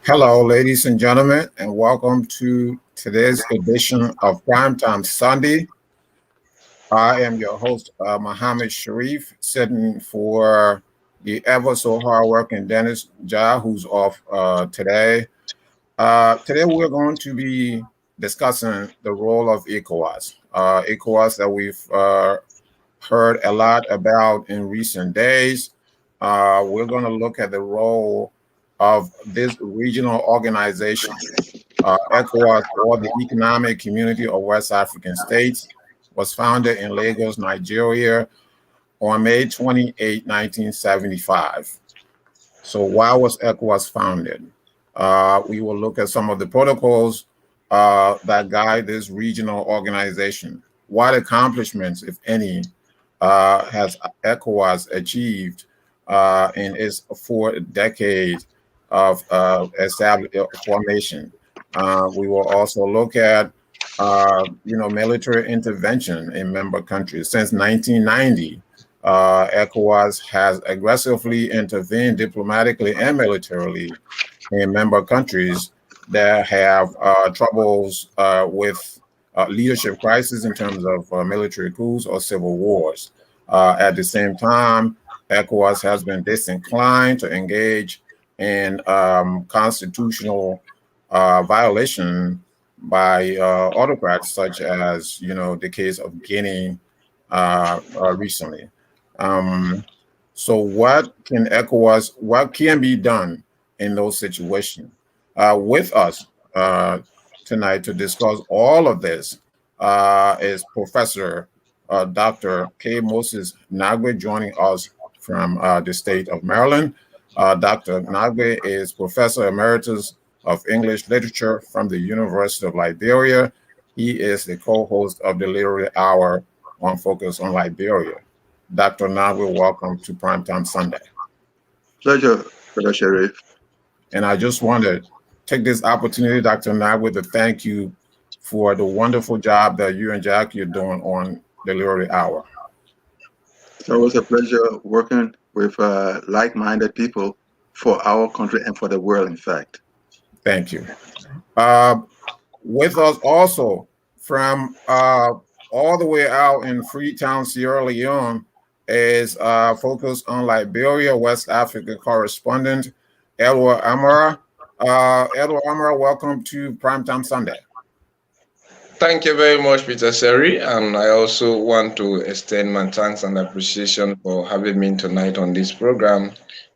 Hello, ladies and gentlemen, and welcome to today's edition of Primetime Sunday. I am your host, Mohammed Sharif, sitting for the ever so hardworking Dennis Ja, who's off today. Today, we're going to be discussing the role of ECOWAS. ECOWAS that we've heard a lot about in recent days. We're going to look at the role of this regional organization, ECOWAS, or the Economic Community of West African States, was founded in Lagos, Nigeria on May 28, 1975. So why was ECOWAS founded? We will look at some of the protocols that guide this regional organization. What accomplishments, if any, has ECOWAS achieved in its 4 decades of formation? We will also look at military intervention in member countries. Since 1990, ECOWAS has aggressively intervened diplomatically and militarily in member countries that have troubles with leadership crisis in terms of military coups or civil wars. At the same time, ECOWAS has been disinclined to engage in constitutional violation by autocrats, such as the case of Guinea recently. So, what can be done in those situations? With us tonight to discuss all of this is Professor Dr. K. Moses Nagbe, joining us from the state of Maryland. Dr. Nagbe is Professor Emeritus of English Literature from the University of Liberia. He is the co-host of the Literary Hour on Focus on Liberia. Dr. Nagbe, welcome to Primetime Sunday. Pleasure, Brother Sharif. And I just want to take this opportunity, Dr. Nagbe, to thank you for the wonderful job that you and Jackie are doing on the Literary Hour. It's always a pleasure working with like-minded people for our country and for the world, in fact. Thank you. With us also from all the way out in Freetown, Sierra Leone, is Focus on Liberia, West Africa correspondent, Edward Amara. Edward Amara, welcome to Primetime Sunday. Thank you very much, Peter Seri, and I also want to extend my thanks and appreciation for having me tonight on this program.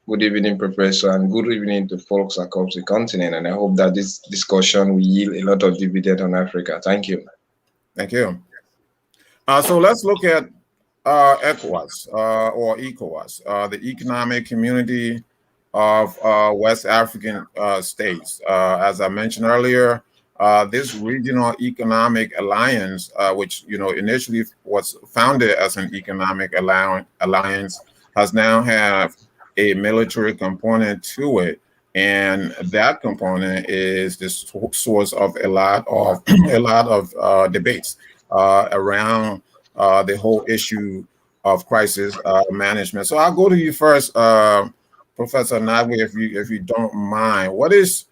Good evening, Professor, and good evening to folks across the continent. And I hope that this discussion will yield a lot of dividend on Africa. Thank you. Thank you. So let's look at ECOWAS or ECOWAS, the Economic Community of West African States. As I mentioned earlier, this regional economic alliance, which initially was founded as an economic alliance, has now have a military component to it, and that component is the source of a lot of debates around the whole issue of crisis management. So I'll go to you first, Professor Nagbe, if you don't mind. What is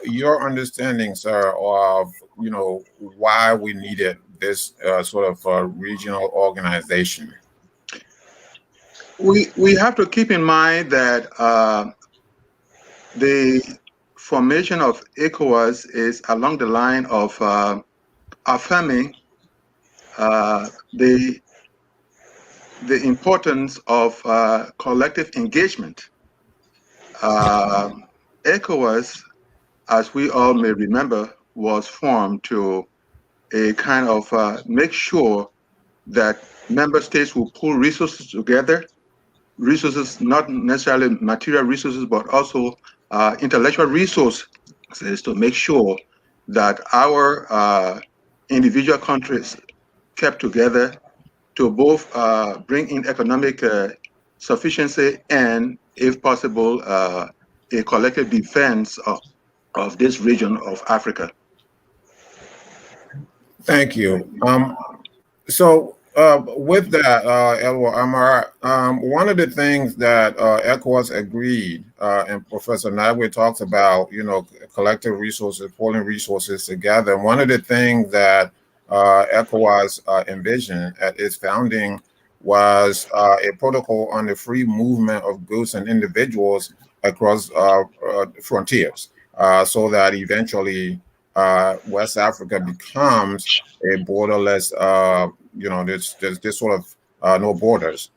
your understanding, sir, of why we needed this sort of regional organization? We have to keep in mind that the formation of ECOWAS is along the line of affirming the importance of collective engagement. ECOWAS, as we all may remember, was formed to a kind of make sure that member states will pull resources together, resources, not necessarily material resources, but also intellectual resources, to make sure that our individual countries kept together to both bring in economic sufficiency and, if possible, a collective defense of this region of Africa. Thank you. So with that, Edward Amar, one of the things that ECOWAS agreed and Professor Nagwe talks about, collective resources, pulling resources together. And one of the things that ECOWAS envisioned at its founding was a protocol on the free movement of goods and individuals across frontiers, so that eventually West Africa becomes a borderless, there's this sort of no borders,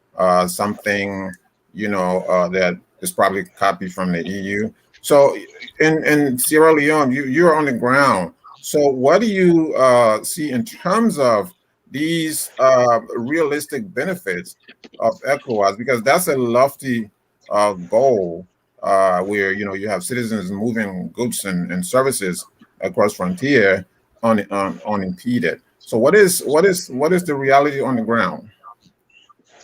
something, that is probably copied from the EU. So in Sierra Leone, you're on the ground. So what do you see in terms of these realistic benefits of ECOWAS? Because that's a lofty goal, where you have citizens moving goods and services across frontier unimpeded. So what is the reality on the ground?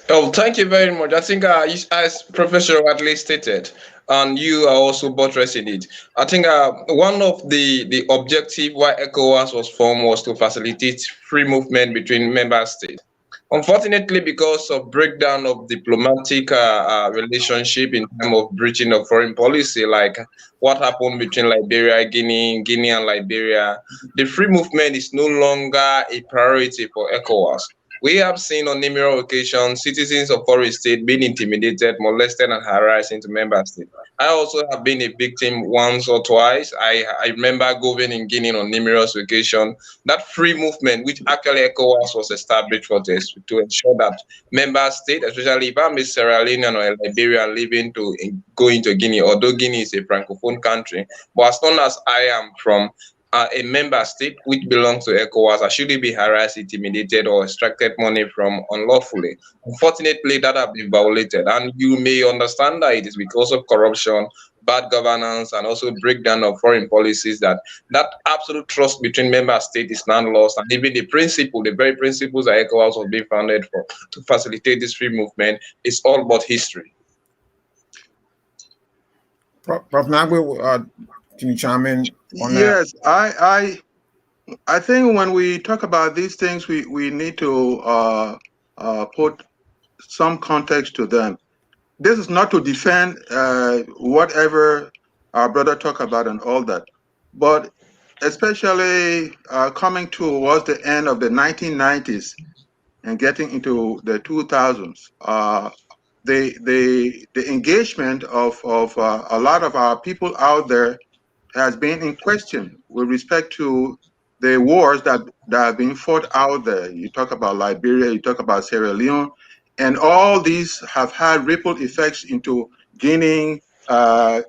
Oh, thank you very much. I think, as Professor Radley stated, and you are also buttressing it, I think one of the objective why ECOWAS was formed was to facilitate free movement between member states. Unfortunately, because of breakdown of diplomatic relationship in terms of breaching of foreign policy, like what happened between Liberia, Guinea and Liberia, the free movement is no longer a priority for ECOWAS. We have seen on numerous occasions citizens of foreign states being intimidated, molested, and harassed into member states. I also have been a victim once or twice. I remember going in Guinea on numerous occasions. That free movement, which actually ECOWAS was established for this, to ensure that member states, especially if I'm a Sierra Leonean or a Liberian living to go into Guinea, although Guinea is a francophone country, but as long as I am from a member state which belongs to ECOWAS, I shouldn't be harassed, intimidated, or extracted money from unlawfully. Unfortunately, that has been violated, and you may understand that it is because of corruption, bad governance, and also breakdown of foreign policies that absolute trust between member states is now lost, and even the very principles that ECOWAS was being founded for to facilitate this free movement is all but history. Prof. Nagwe, can you chime in on that? Yes, I think when we talk about these things, we need to put some context to them. This is not to defend whatever our brother talked about and all that, but especially coming towards the end of the 1990s and getting into the 2000s, the engagement of a lot of our people out there has been in question with respect to the wars that have been fought out there. You talk about Liberia, you talk about Sierra Leone, and all these have had ripple effects into Guinea, La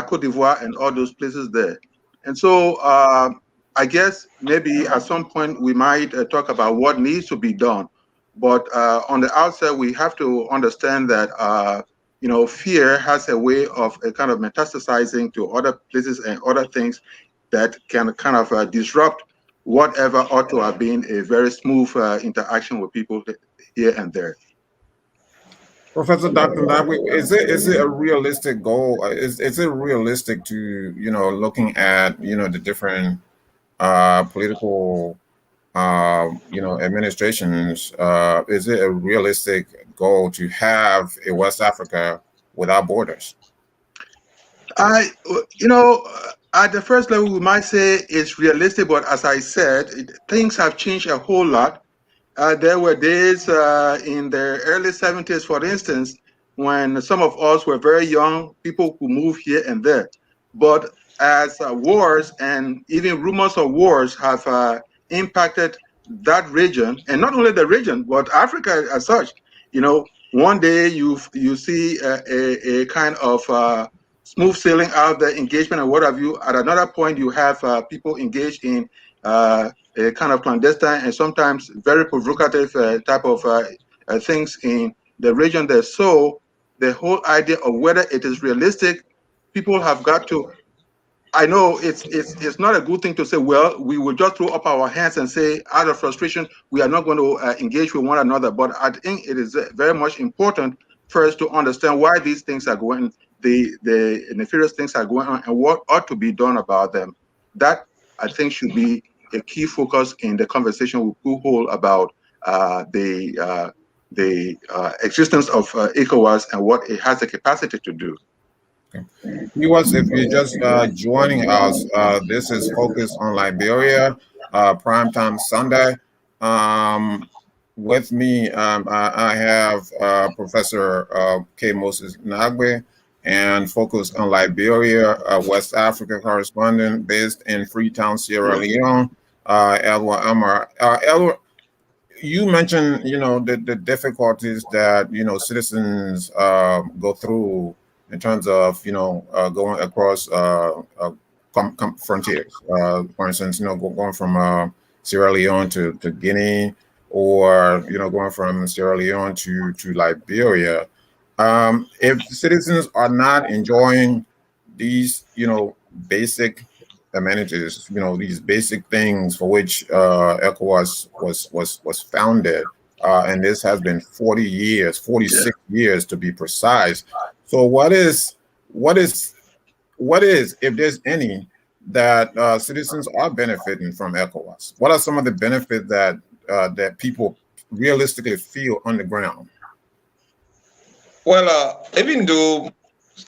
Cote d'Ivoire, and all those places there. And so I guess maybe at some point we might talk about what needs to be done. But on the outset, we have to understand that fear has a way of kind of metastasizing to other places and other things that can kind of disrupt whatever ought to have been a very smooth interaction with people here and there. Professor Dr. Nagwe, is it a realistic goal? Is it realistic to, looking at, the different political administrations, is it a realistic goal to have a West Africa without borders? At the first level, we might say it's realistic, but as I said, things have changed a whole lot. There were days in the early 70s, for instance, when some of us were very young, people who moved here and there. But as wars and even rumors of wars have impacted that region, and not only the region, but Africa as such, one day you see a kind of smooth sailing out there, engagement and what have you. At another point, you have people engaged in a kind of clandestine and sometimes very provocative type of things in the region there. So the whole idea of whether it is realistic, people have got to. I know it's not a good thing to say, well, we will just throw up our hands and say, out of frustration, we are not going to engage with one another. But I think it is very much important first to understand why these things are going, the nefarious things are going on, and what ought to be done about them. That, I think, should be a key focus in the conversation we hold about the existence of ECOWAS and what it has the capacity to do. Viewers, if you're just joining us, this is Focus on Liberia, Primetime Sunday. Um, with me, I have Professor K. Moses Nagbe and Focus on Liberia, West Africa correspondent based in Freetown, Sierra Leone, Elwa Amar. Elwa, you mentioned, the difficulties that, citizens go through in terms of, going across frontiers. For instance, going from Sierra Leone to Guinea, or, going from Sierra Leone to Liberia. If citizens are not enjoying these, basic amenities, these basic things for which ECOWAS was founded, and this has been 40 years, 46 years to be precise. So what is if there's any, that citizens are benefiting from ECOWAS? What are some of the benefits that people realistically feel on the ground? Well, even though,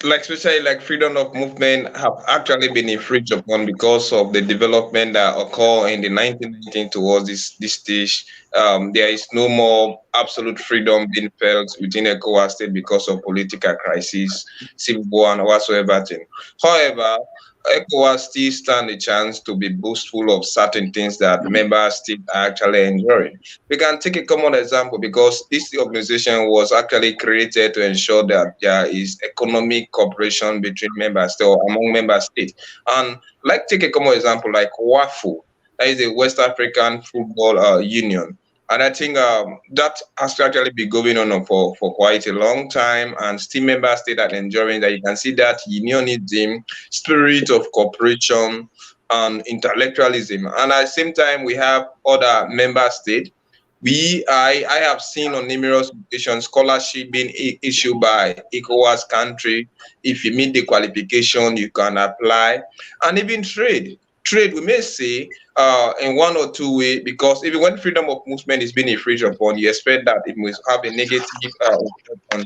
like especially like freedom of movement have actually been infringed upon because of the development that occurred in the 1990s towards this stage, there is no more absolute freedom being felt within ECOWAS state because of political crisis, civil war, and whatsoever thing. However, ECOWAS still stand a chance to be boastful of certain things that member states are actually enjoying. We can take a common example because this organization was actually created to ensure that there is economic cooperation between member states or among member states. And like take a common example like WAFU, that is the West African Football Union. And I think that has actually been going on for quite a long time, and still member states are enjoying that. You can see that unionism, spirit of cooperation, and intellectualism. And at the same time, we have other member states. I have seen on numerous occasions scholarship being issued by ECOWAS country. If you meet the qualification, you can apply, and even trade. Trade, we may say, in one or two way, because even when freedom of movement is being infringed upon, you expect that it must have a negative effect on.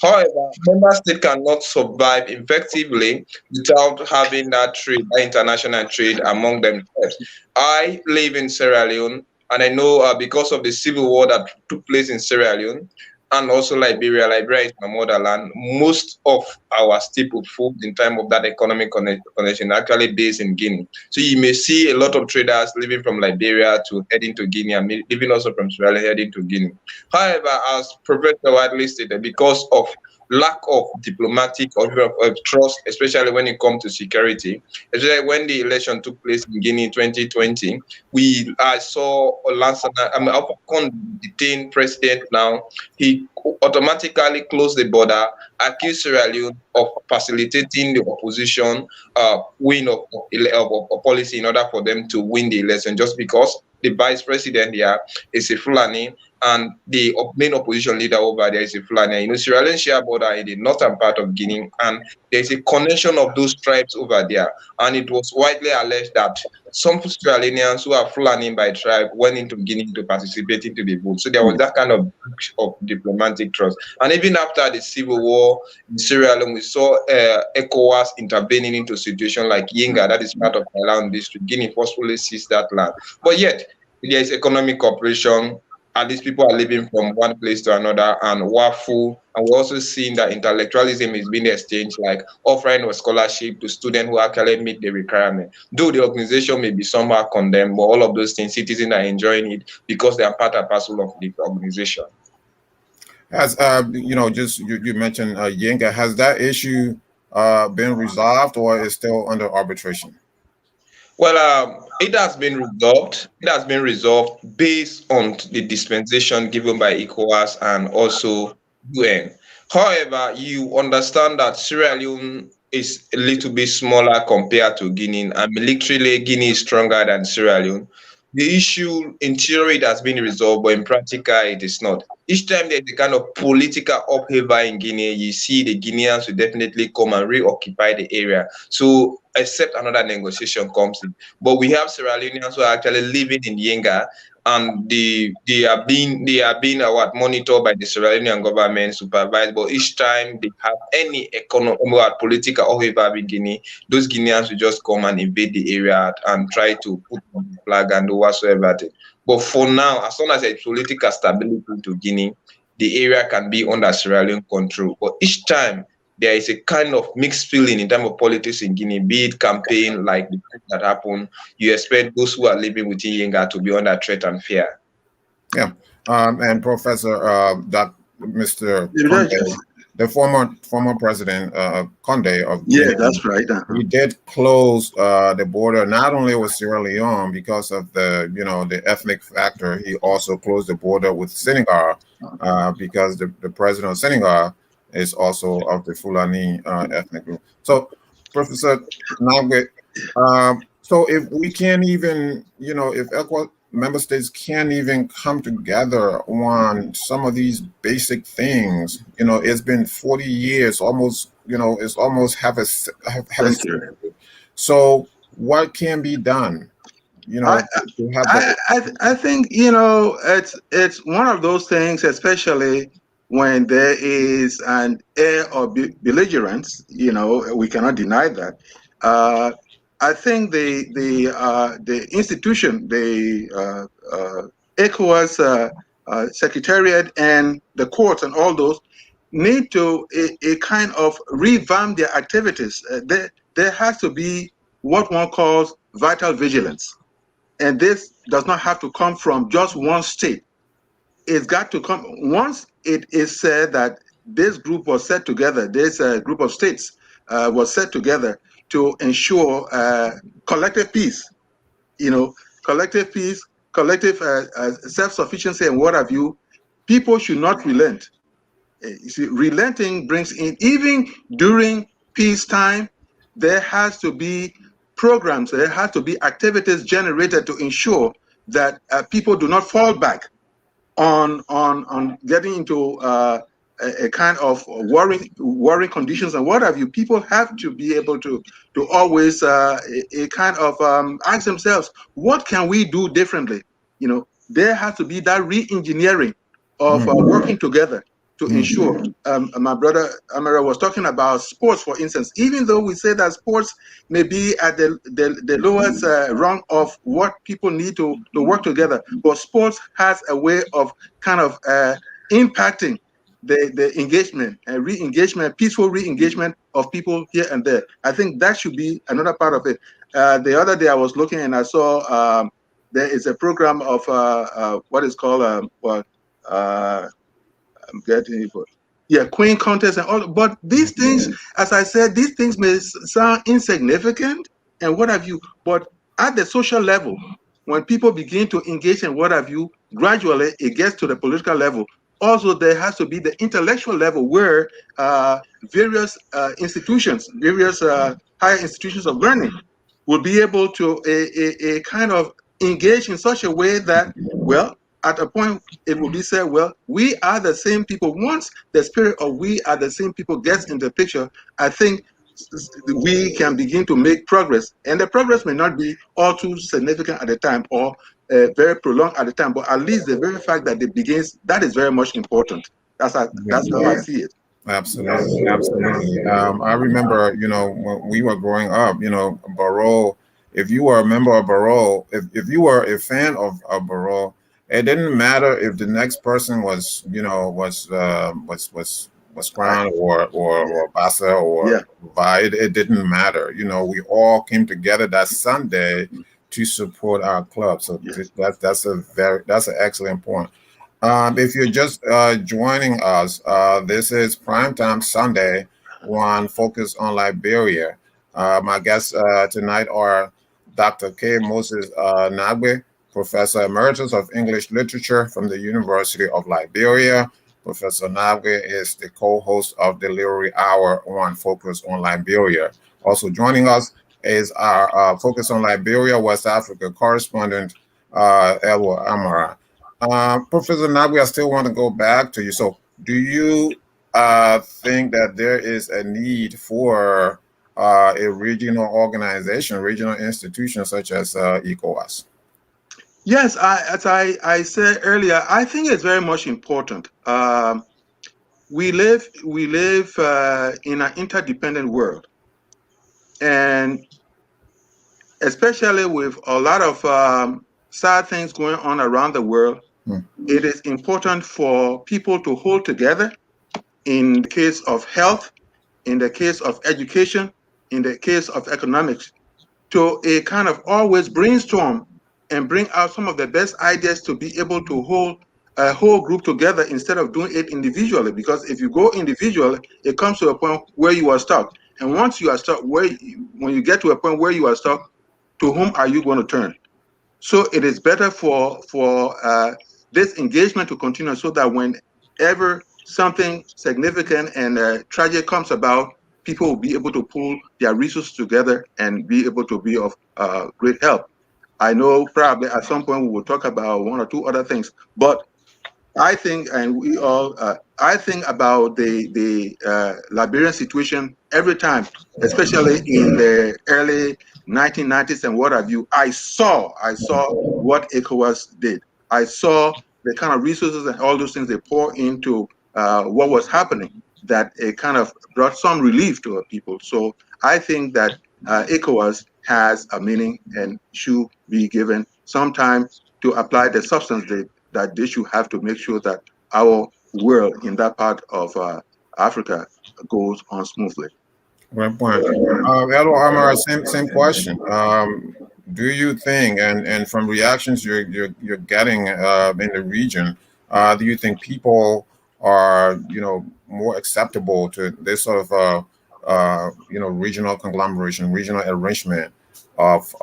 However, member state cannot survive effectively without having that trade, that international trade among themselves. I live in Sierra Leone, and I know because of the civil war that took place in Sierra Leone and also Liberia. Liberia is my motherland. Most of our staple food in time of that economic connection actually based in Guinea. So you may see a lot of traders living from Liberia to heading to Guinea, and living also from Sierra Leone heading to Guinea. However, as Professor widely stated, because of lack of diplomatic or of trust, especially when it comes to security. Especially when the election took place in Guinea in 2020, I saw Lansana, Afcon detained president now. He automatically closed the border, accused Sierra Leone of facilitating the opposition win of policy in order for them to win the election, just because the vice president here is a Fulani, and the main opposition leader over there is a Fulani. Sierra Leone share border in the northern part of Guinea, and there's a connection of those tribes over there. And it was widely alleged that some Sierra Leoneans who are Fulani by tribe went into Guinea to participate into the vote. So there was that kind of diplomatic trust. And even after the civil war in Sierra Leone, we saw ECOWAS intervening into a situation like Yenga, that is part of the land district. Guinea forcefully seized that land. But yet, there is economic cooperation. At least people are living from one place to another, and WAFU. And we're also seeing that intellectualism is being exchanged, like offering a scholarship to students who actually meet the requirement. Though the organization may be somehow condemned, but all of those things, citizens are enjoying it because they are part and parcel of the organization. As just you mentioned Yenga, has that issue been resolved, or is still under arbitration? Well, it has been resolved. It has been resolved based on the dispensation given by ECOWAS and also UN. However, you understand that Sierra Leone is a little bit smaller compared to Guinea, and militarily Guinea is stronger than Sierra Leone. The issue in theory it has been resolved, but in practical it is not. Each time there's a kind of political upheaval in Guinea, you see the Guineans will definitely come and reoccupy the area. So except another negotiation comes in. But we have Sierra Leoneans who are actually living in Yenga, and they are being what monitored by the Sierra Leonean government, supervised. But each time they have any economic, political or whatever in Guinea, those Guineans will just come and invade the area and try to put on the flag and do whatsoever thing. But for now, as long as there is political stability to Guinea, the area can be under Sierra Leone control. But each time there is a kind of mixed feeling in terms of politics in Guinea, be it campaign like the thing that happened, you expect those who are living within Yenga to be under threat and fear. Yeah. And Professor Mr. Yeah, Conde, the former president Conde of yeah, Guinea, that's right. he did close the border not only with Sierra Leone because of the ethnic factor. He also closed the border with Senegal because the president of Senegal is also of the Fulani ethnic group. So, Professor Nagwe, so if we can't even, if member states can't even come together on some of these basic things, it's been 40 years, almost, it's almost have a century. So what can be done? I think it's one of those things, especially when there is an air of belligerence. We cannot deny that. I think the institution, the ECOWAS secretariat and the courts and all those need to a kind of revamp their activities. There has to be what one calls vital vigilance. And this does not have to come from just one state. It's got to come, once it is said that this group was set together, this group of states was set together to ensure collective peace, collective peace, collective self-sufficiency and what have you, people should not relent. You see, relenting brings in, even during peacetime, there has to be programs, there has to be activities generated to ensure that people do not fall back on getting into a kind of worrying conditions and what have you. People have to be able to always a kind of ask themselves, what can we do differently? There has to be that re-engineering of working together to ensure. My brother Amara was talking about sports, for instance. Even though we say that sports may be at the lowest rung of what people need to work together, but sports has a way of kind of impacting the engagement and re-engagement, peaceful re-engagement of people here and there. I think that should be another part of it. The other day I was looking and I saw there is a program of what is called I'm getting it, but Queen contest and all. But these things, as I said, these things may sound insignificant and what have you. But at the social level, when people begin to engage and what have you, gradually it gets to the political level. Also, there has to be the intellectual level where various institutions, various higher institutions of learning will be able to a kind of engage in such a way that, well, at a point it will be said, well, we are the same people. Once the spirit of we are the same people gets into the picture, I think we can begin to make progress. And the progress may not be all too significant at the time or very prolonged at the time, but at least the very fact that it begins, that is very much important. That's how I see it. Absolutely, absolutely. I remember, when we were growing up, Barrow, if you were a member of Barrow, if you were a fan of Barrow, it didn't matter if the next person was Crown or Bassa or Vide. It didn't matter. We all came together that Sunday to support our club. So that's an excellent point. If you're just joining us, this is Primetime Sunday on Focus on Liberia. My guests tonight are Dr. K. Moses Nagwe, Professor Emeritus of English Literature from the University of Liberia. Professor Nagwe is the co-host of the Literary Hour on Focus on Liberia. Also joining us is our Focus on Liberia, West Africa correspondent, Elwa Amara. Professor Nagwe, I still want to go back to you. So do you think that there is a need for a regional organization, regional institution such as ECOWAS? Yes, as I said earlier, I think it's very much important. We live in an interdependent world, and especially with a lot of sad things going on around the world, it is important for people to hold together in the case of health, in the case of education, in the case of economics, to a kind of always brainstorm and bring out some of the best ideas to be able to hold a whole group together instead of doing it individually. Because if you go individually, it comes to a point where you are stuck. And once you are stuck, when you get to a point where you are stuck, to whom are you going to turn? So it is better for this engagement to continue, so that whenever something significant and tragic comes about, people will be able to pull their resources together and be able to be of great help. I know probably at some point we will talk about one or two other things, but I think, and we all, I think about the Liberian situation every time, especially in the early 1990s and what have you. I saw what ECOWAS did. I saw the kind of resources and all those things they pour into what was happening. That it kind of brought some relief to our people. So I think that ECOWAS has a meaning and should be given some time to apply the substance that they should have to make sure that our world in that part of Africa goes on smoothly. Great point. Hello, Amara. Same question. Do you think, and from reactions you're getting in the region, do you think people are more acceptable to this sort of regional conglomeration, regional arrangement of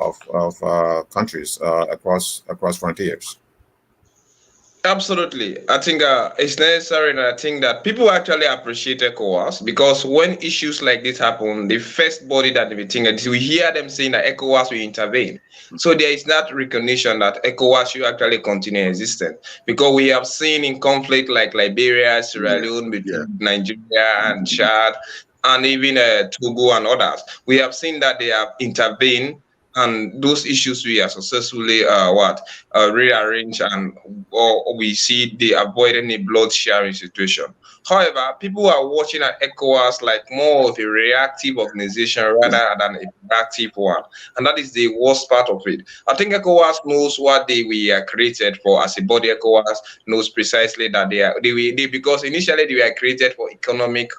countries across frontiers? Absolutely. I think it's necessary, and I think that people actually appreciate ECOWAS because when issues like this happen, the first body that we think is we hear them saying that ECOWAS will intervene. So there is that recognition that ECOWAS should actually continue existing because we have seen in conflict like Liberia, Sierra Leone, between Nigeria and Chad, and even Togo and others, we have seen that they have intervened, and those issues we are successfully rearrange, and or we see they avoid any blood sharing situation. However, people are watching at ECOWAS like more of a reactive organization rather than a proactive one, and that is the worst part of it. I think ECOWAS knows what they were created for. As a body, ECOWAS knows precisely that they because initially they were created for economic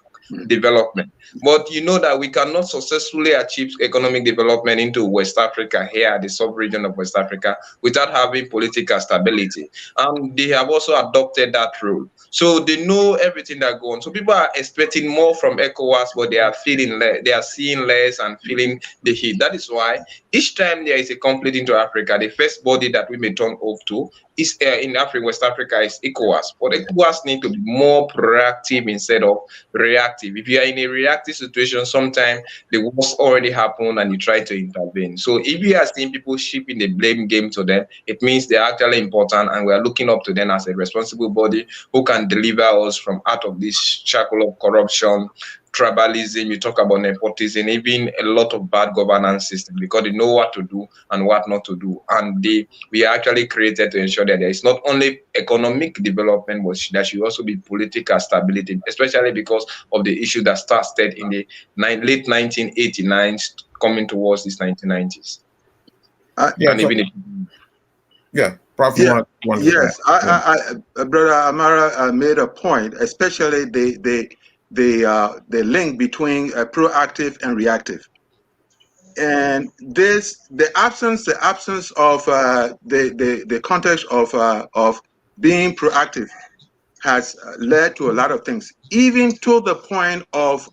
development. But you know that we cannot successfully achieve economic development into West Africa, here, the sub-region of West Africa, without having political stability. And they have also adopted that rule. So they know everything that goes on. So people are expecting more from ECOWAS, but they are feeling less, they are seeing less and feeling the heat. That is why each time there is a conflict into Africa, the first body that we may turn off to is in Africa, West Africa, is ECOWAS. But ECOWAS need to be more proactive instead of reactive. If you are in a reactive situation, sometimes the worst already happened and you try to intervene. So if you are seeing people shipping the blame game to them, it means they're actually important and we are looking up to them as a responsible body who can deliver us from out of this shackle of corruption, tribalism, you talk about nepotism, even a lot of bad governance system, because they know what to do and what not to do. And we are actually created to ensure that there is not only economic development, but there should also be political stability, especially because of the issue that started in the late 1989, coming towards these 1990s. Yes, Brother Amara made a point, especially the link between proactive and reactive, and the absence of the context of being proactive has led to a lot of things, even to the point of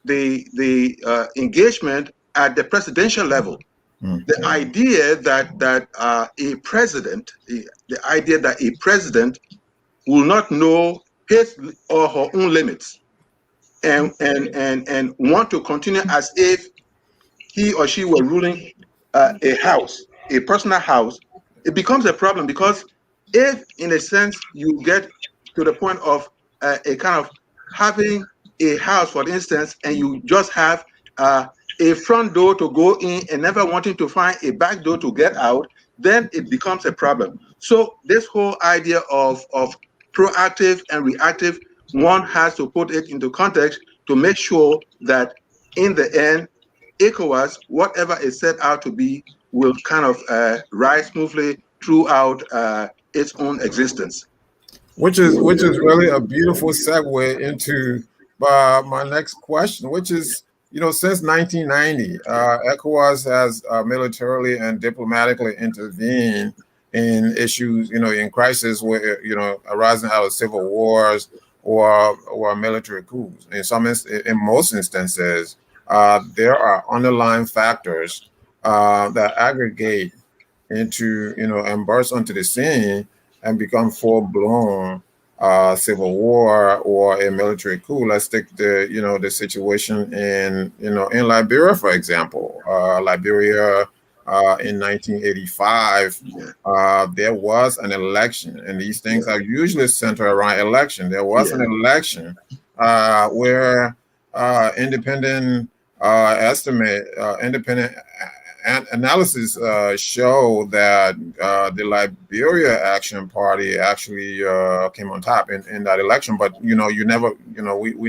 the engagement at the presidential level. The idea that a president, the idea that a president will not know his or her own limits, and want to continue as if he or she were ruling a house, a personal house, it becomes a problem. Because if, in a sense, you get to the point of a kind of having a house, for instance, and you just have a front door to go in and never wanting to find a back door to get out, then it becomes a problem. So this whole idea of proactive and reactive, one has to put it into context to make sure that in the end, ECOWAS, whatever is set out to be, will kind of ride smoothly throughout its own existence. Which is really a beautiful segue into my next question, which is, since 1990, ECOWAS has militarily and diplomatically intervened in issues, in crisis where, arising out of civil wars or military coups. In most instances, there are underlying factors that aggregate into, and burst onto the scene and become full-blown civil war or a military coup. Let's take the situation in Liberia, for example. Liberia in 1985, there was an election, and these things are usually centered around election. There was an election where independent analysis show that the Liberia Action Party actually came on top in that election, but we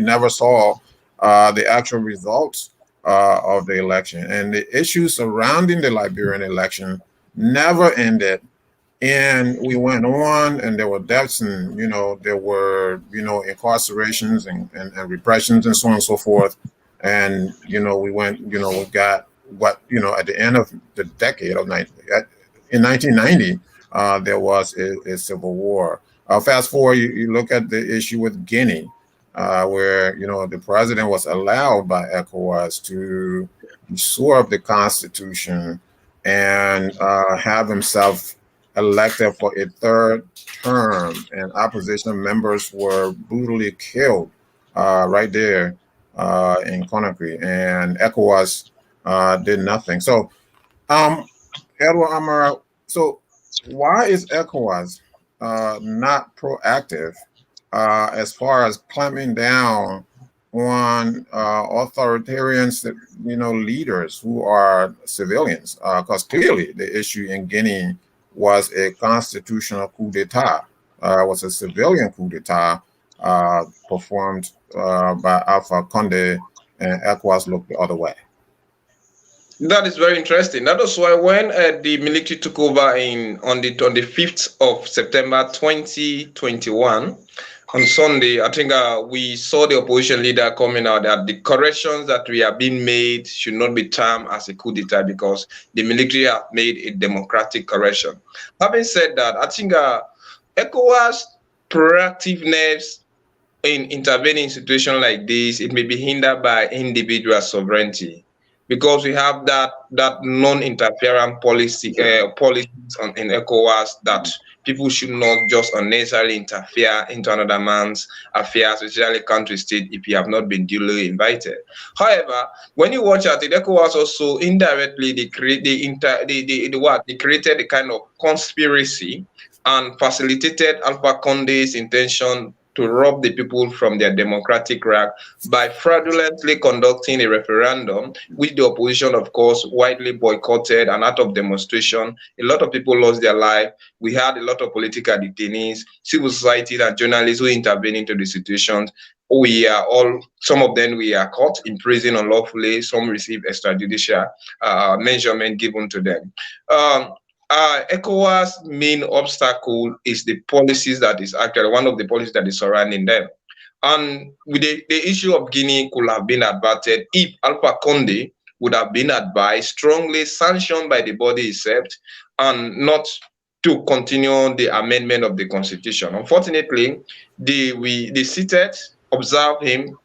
never saw the actual results of the election, and the issues surrounding the Liberian election never ended. And we went on, and there were deaths, and there were incarcerations and repressions and so on and so forth. And we got what at the end of the decade of in 1990, there was a civil war. Fast forward, you look at the issue with Guinea, where the president was allowed by ECOWAS to usurp the constitution and have himself elected for a third term, and opposition members were brutally killed right there in Conakry, and ECOWAS did nothing. So, Edward Amara, so why is ECOWAS not proactive as far as clamping down on authoritarian, leaders who are civilians? Because clearly the issue in Guinea was a constitutional coup d'etat, was a civilian coup d'etat performed by Alpha Conde, and ECOWAS looked the other way. That is very interesting. That was why when the military took over on the 5th of September 2021, on Sunday, I think we saw the opposition leader coming out that the corrections that we have been made should not be termed as a coup d'etat because the military have made a democratic correction. Having said that, I think ECOWAS proactiveness in intervening in situations like this, it may be hindered by individual sovereignty, because we have that non-interference policies in ECOWAS that people should not just unnecessarily interfere into another man's affairs, especially country state, if you have not been duly invited. However, when you watch at it, ECOWAS also indirectly they created a kind of conspiracy and facilitated Alpha Conde's intention to rob the people from their democratic right by fraudulently conducting a referendum, which the opposition, of course, widely boycotted, and out of demonstration, a lot of people lost their life. We had a lot of political detainees, civil society and journalists who intervened into the situation. Some of them we are caught in prison unlawfully, some received extrajudicial measurement given to them. ECOWAS' main obstacle is the policies that is actually one of the policies that is surrounding them. And with the issue of Guinea could have been averted if Alpha Conde would have been advised, strongly sanctioned by the body itself, and not to continue the amendment of the constitution. Unfortunately, the seated observed him,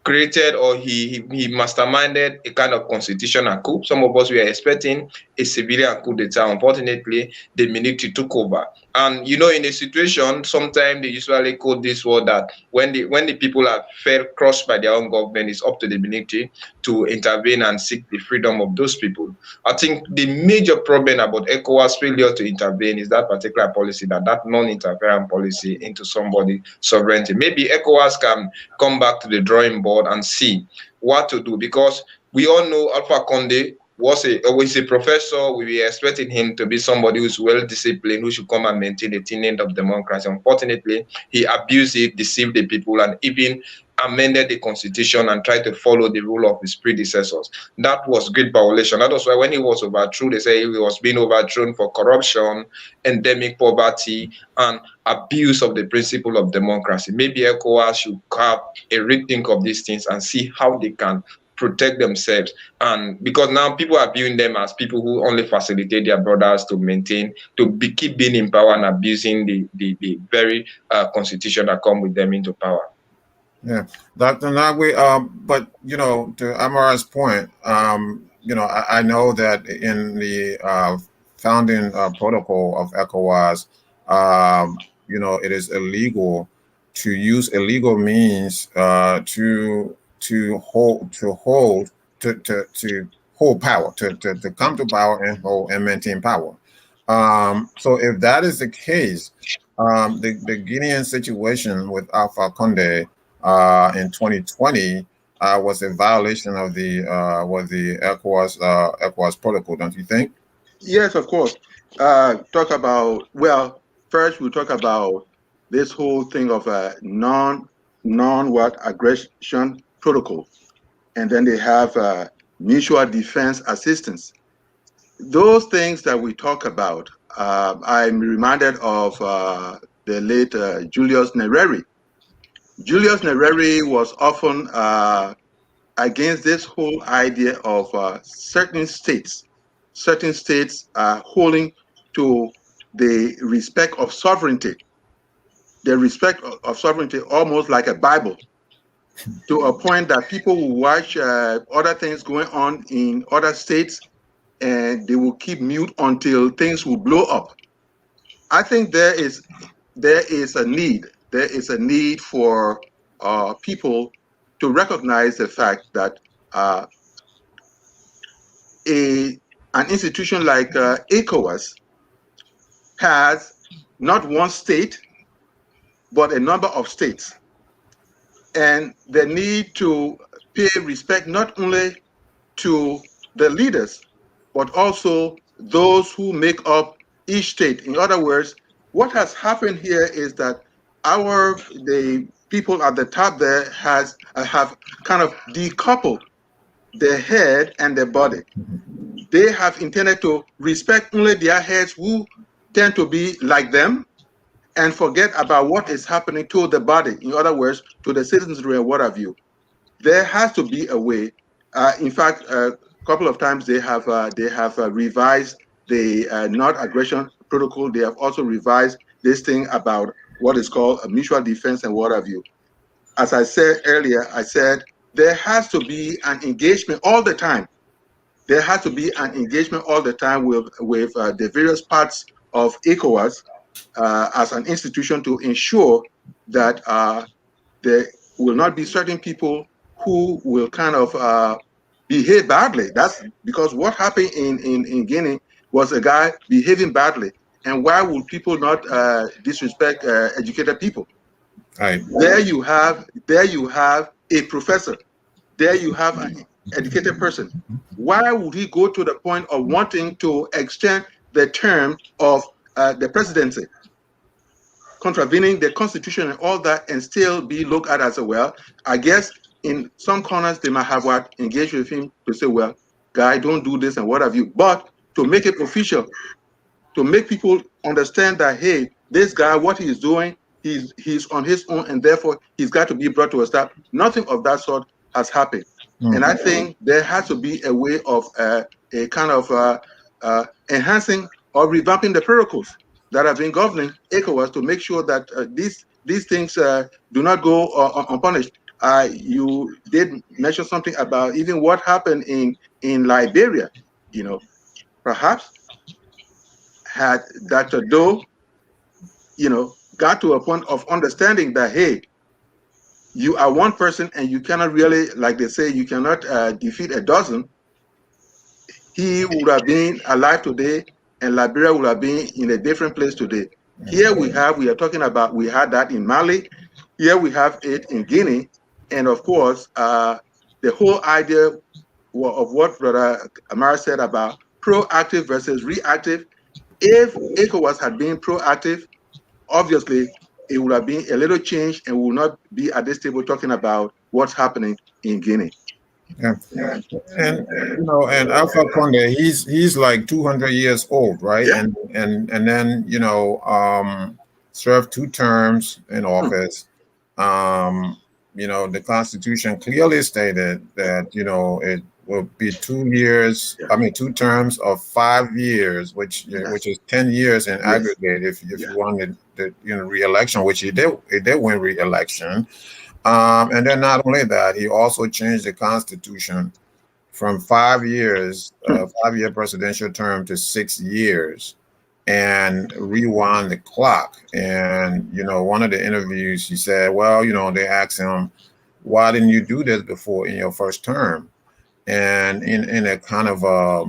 created, or he masterminded a kind of constitutional coup. Some of us were expecting a civilian coup d'etat. Unfortunately, the military took over. And in a situation, sometimes they usually quote this word that when the people are felt crushed by their own government, it's up to the military to intervene and seek the freedom of those people. I think the major problem about ECOWAS failure to intervene is that particular policy, that non-interference policy into somebody's sovereignty. Maybe ECOWAS can come back to the drawing board and see what to do, because we all know Alpha Conde was a professor. We were expecting him to be somebody who's well disciplined, who should come and maintain the tenet of democracy. Unfortunately, he abused it, deceived the people, and even amended the constitution and tried to follow the rule of his predecessors. That was great violation. That was why when he was overthrown, they say he was being overthrown for corruption, endemic poverty, and abuse of the principle of democracy. Maybe ECOWAS should have a rethink of these things and see how they can protect themselves. And because now people are viewing them as people who only facilitate their brothers to maintain, keep being in power and abusing the very constitution that come with them into power. Yeah, Dr. Nagwe, but to Amara's point, I know that in the founding protocol of ECOWAS, it is illegal to use illegal means to hold power, to come to power and hold and maintain power. So if that is the case, the Guinean situation with Alpha Conde in 2020 was a violation of the ECOWAS protocol, don't you think? Yes, of course. First we'll talk about this whole thing of a non-aggression protocol, and then they have mutual defense assistance. Those things that we talk about, I'm reminded of the late Julius Nyerere. Julius Nyerere was often against this whole idea of certain states holding to the respect of sovereignty, almost like a Bible, to a point that people will watch other things going on in other states and they will keep mute until things will blow up. I think there is a need for people to recognize the fact that an institution like ECOWAS has not one state, but a number of states. And the need to pay respect not only to the leaders, but also those who make up each state. In other words, what has happened here is that the people at the top there have kind of decoupled the head and the body. They have intended to respect only their heads who tend to be like them and forget about what is happening to the body. In other words, to the citizenry and what have you. There has to be a way. In fact, a couple of times they have revised the non-aggression protocol. They have also revised this thing about what is called a mutual defense and what have you. As I said earlier, there has to be an engagement all the time. There has to be an engagement all the time with the various parts of ECOWAS as an institution to ensure that there will not be certain people who will kind of behave badly. That's because what happened in Guinea was a guy behaving badly. And why would people not disrespect educated people? Right. There you have a professor. There you have an educated person. Why would he go to the point of wanting to extend the term of the presidency, contravening the constitution and all that, and still be looked at as I guess in some corners they might have engaged with him to say, well, guy, don't do this and what have you. But to make it official, to make people understand that, hey, this guy, what he is doing, he's on his own, and therefore he's got to be brought to a stop. Nothing of that sort has happened. And I think there has to be a way of a kind of enhancing or revamping the protocols that have been governing ECOWAS to make sure that these things do not go unpunished. You did mention something about even what happened in Liberia. Perhaps had Dr. Doe, got to a point of understanding that, hey, you are one person and you cannot really, like they say, you cannot defeat a dozen. He would have been alive today and Liberia would have been in a different place today. Here we are talking about, we had that in Mali. Here we have it in Guinea. And of course, the whole idea of what Brother Amara said about proactive versus reactive. If ECOWAS had been proactive, obviously it would have been a little change and we will not be at this table talking about what's happening in Guinea. Yeah. And and Alpha Conde, he's like 200 years old, right? Yeah. And then served 2 terms in office. The Constitution clearly stated that it will be 2 years. Yeah. I mean, 2 terms of 5 years, which is 10 years in aggregate. If you wanted the re-election, which he did win re-election. And then not only that, he also changed the Constitution from 5 years, 5-year presidential term to 6 years, and rewind the clock. And one of the interviews, he said, well, they asked him, why didn't you do this before in your first term? And in a kind of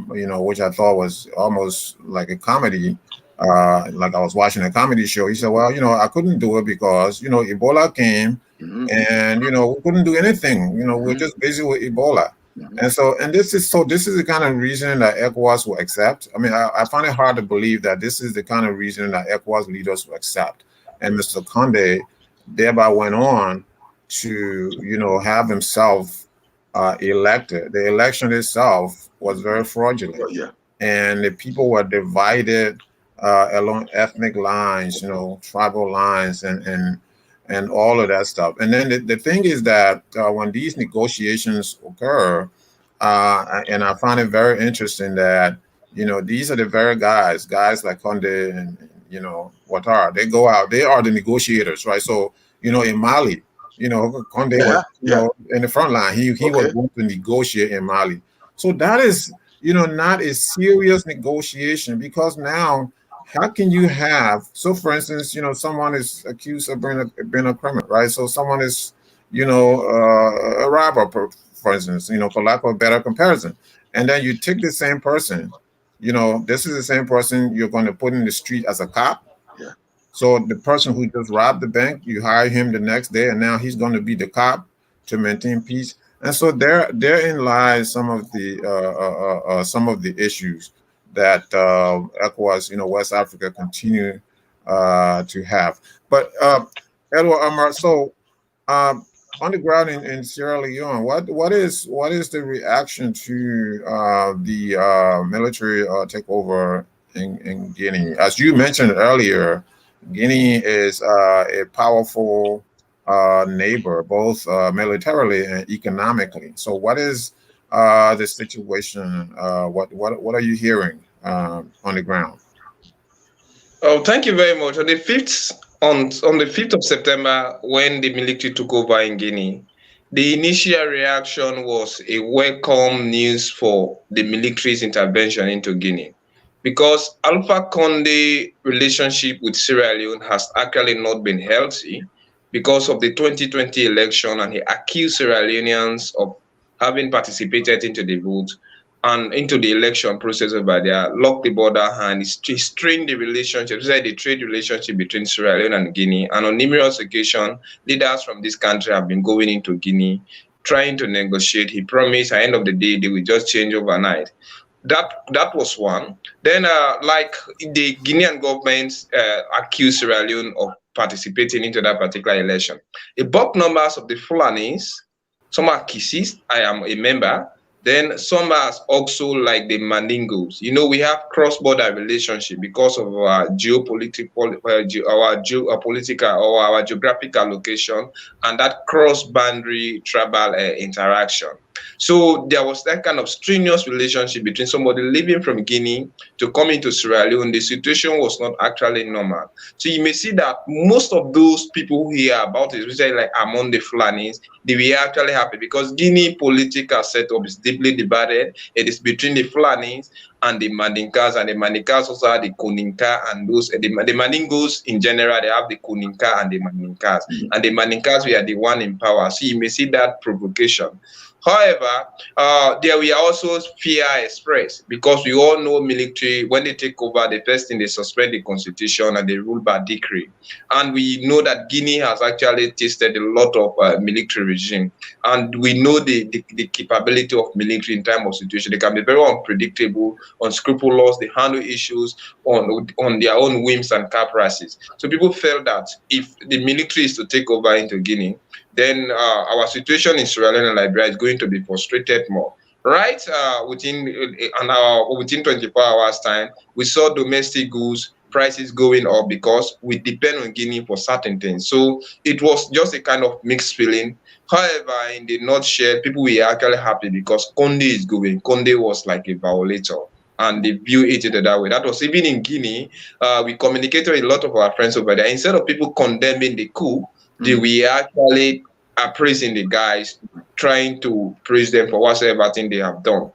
which I thought was almost like a comedy, like I was watching a comedy show. He said, well, I couldn't do it because Ebola came. And we couldn't do anything. We're just busy with Ebola. And this is the kind of reason that ECOWAS will accept. I mean, I find it hard to believe that this is the kind of reason that ECOWAS leaders will accept. And Mr. Conde thereby went on to have himself elected. The election itself was very fraudulent. Yeah. And the people were divided along ethnic lines, tribal lines, and all of that stuff. And then the thing is that when these negotiations occur, and I find it very interesting that, these are the very guys like Conde and, Ouattara, they go out, they are the negotiators, right? So, in Mali, Conde was, in the front line, he was going to negotiate in Mali. So that is, not a serious negotiation, because now, how can you have, so for instance, someone is accused of being a criminal, right? So someone is, a robber, for instance, for lack of a better comparison. And then you take the same person, this is the same person you're going to put in the street as a cop. Yeah. So the person who just robbed the bank, you hire him the next day, and now he's going to be the cop to maintain peace. And so therein lies some of the issues that ECOWAS, West Africa continue to have. But Edward Amar, so on the ground in Sierra Leone, what is the reaction to the military takeover in Guinea? As you mentioned earlier, Guinea is a powerful neighbor, both militarily and economically. So what is the situation? What are you hearing on the ground? Oh, thank you very much. On the 5th of September, when the military took over in Guinea, the initial reaction was a welcome news for the military's intervention into Guinea, because Alpha Conde relationship with Sierra Leone has actually not been healthy because of the 2020 election, and he accused Sierra Leoneans of having participated into the vote and into the election process over there, locked the border and strained the relationship, the trade relationship between Sierra Leone and Guinea. And on numerous occasions, leaders from this country have been going into Guinea, trying to negotiate. He promised at the end of the day, they will just change overnight. That was one. Then, like the Guinean government accused Sierra Leone of participating into that particular election. The bulk numbers of the Fulanis, some are Kissis, I am a member. Then some are also like the Mandingos. We have cross-border relationship because of our geopolitical, our geographical location, and that cross-boundary tribal interaction. So there was that kind of strenuous relationship between somebody living from Guinea to come into Sierra Leone. The situation was not actually normal. So you may see that most of those people who hear about it, especially like among the Fulanis, they were actually happy because Guinea political setup is deeply divided. It is between the Fulanis and the Mandinkas, and the Mandinkas also have the Kuninka, and those the Mandingos in general, they have the Kuninka and the Mandinkas, and the Mandinkas were the one in power. So you may see that provocation. However, there were also fear expressed because we all know military, when they take over, the first thing they suspend the constitution and they rule by decree. And we know that Guinea has actually tasted a lot of military regime. And we know the capability of military in time of situation. They can be very unpredictable, unscrupulous, they handle issues on their own whims and caprices. So people felt that if the military is to take over into Guinea, then our situation in Sierra Leone and Liberia is going to be frustrated more. Right within 24 hours time, we saw domestic goods prices going up because we depend on Guinea for certain things. So it was just a kind of mixed feeling. However, in the nutshell, people were actually happy because Conde is going. Conde was like a violator, and they view it that way. That was even in Guinea. We communicated with a lot of our friends over there. Instead of people condemning the coup, they were actually appraising the guys, trying to praise them for whatever thing they have done.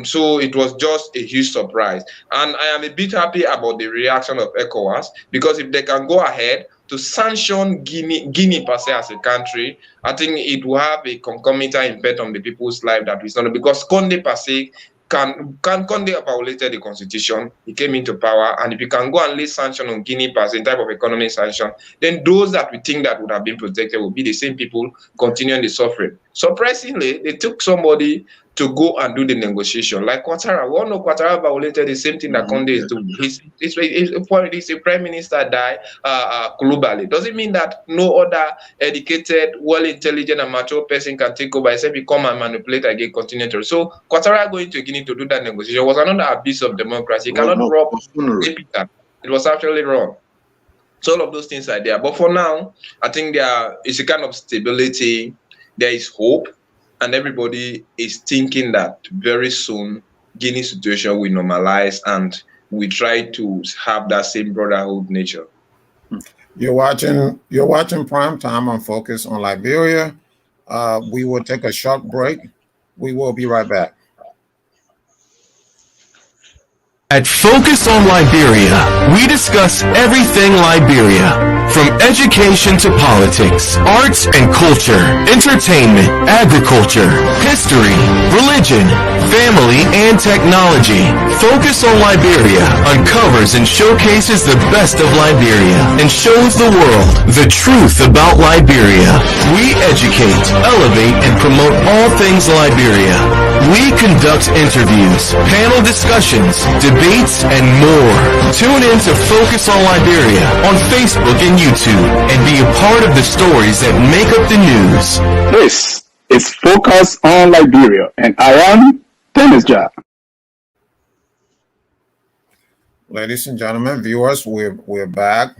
So it was just a huge surprise. And I am a bit happy about the reaction of ECOWAS, because if they can go ahead to sanction Guinea per se as a country, I think it will have a concomitant impact on the people's life that we saw. Because Conde per se, can Conde violated the constitution, he came into power, and if you can go and lay sanction on Guinea as a type of economic sanction, then those that we think that would have been protected will be the same people continuing the suffering. Surprisingly, they took somebody to go and do the negotiation, like Ouattara. We all know Ouattara violated the same thing that Conde is doing. He's a prime minister die globally. Does it mean that no other educated, well-intelligent, and mature person can take over except he come and manipulate again, continue to? So Ouattara going to Guinea to do that negotiation was another abuse of democracy. You cannot rob it. It was actually wrong. So all of those things are there. But for now, I think there is a kind of stability. There is hope. And everybody is thinking that very soon Guinea situation will normalize and we try to have that same brotherhood nature. You're watching Prime Time on Focus on Liberia. We will take a short break. We will be right back. At Focus on Liberia, we discuss everything Liberia, from education to politics, arts and culture, entertainment, agriculture, history, religion, family, and technology. Focus on Liberia uncovers and showcases the best of Liberia and shows the world the truth about Liberia. We educate, elevate, and promote all things Liberia. We conduct interviews, panel discussions, debates, and more. Tune in to Focus on Liberia on Facebook and YouTube and be a part of the stories that make up the news. This is Focus on Liberia, and I am Dennis Ja. Ladies and gentlemen, viewers, we're back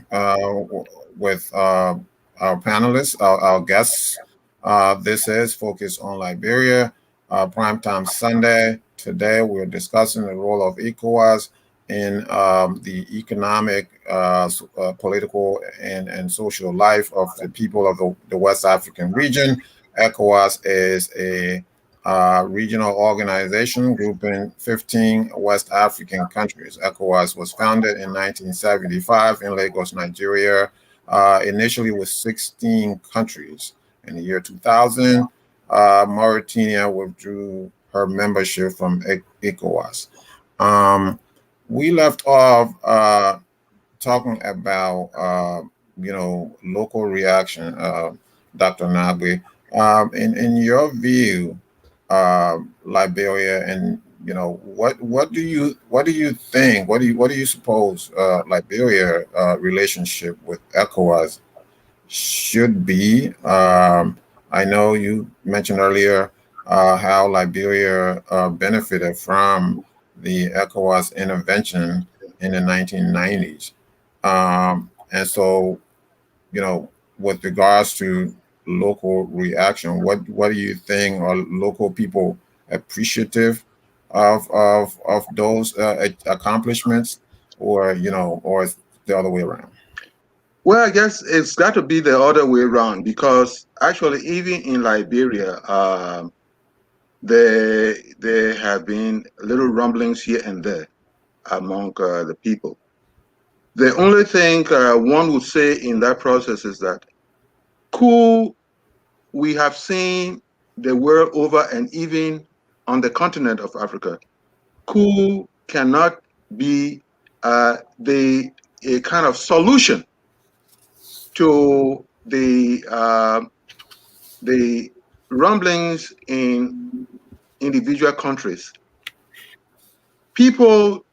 with our panelists, our guests. This is Focus on Liberia. Primetime Sunday. Today we're discussing the role of ECOWAS in the economic, political, and social life of the people of the West African region. ECOWAS is a regional organization grouping 15 West African countries. ECOWAS was founded in 1975 in Lagos, Nigeria, initially with 16 countries. In the year 2000, Mauritania withdrew her membership from ECOWAS. We left off talking about local reaction, Dr. Nagwe. In your view, Liberia, and what do you think? What do you suppose Liberia relationship with ECOWAS should be? I know you mentioned earlier how Liberia benefited from the ECOWAS intervention in the 1990s. And so, with regards to local reaction, what do you think? Are local people appreciative of those accomplishments, or it's the other way around? Well, I guess it's got to be the other way around, because actually, even in Liberia, there have been little rumblings here and there among the people. The only thing one would say in that process is that we have seen the world over and even on the continent of Africa, coup cannot be a kind of solution to the rumblings in individual countries. People,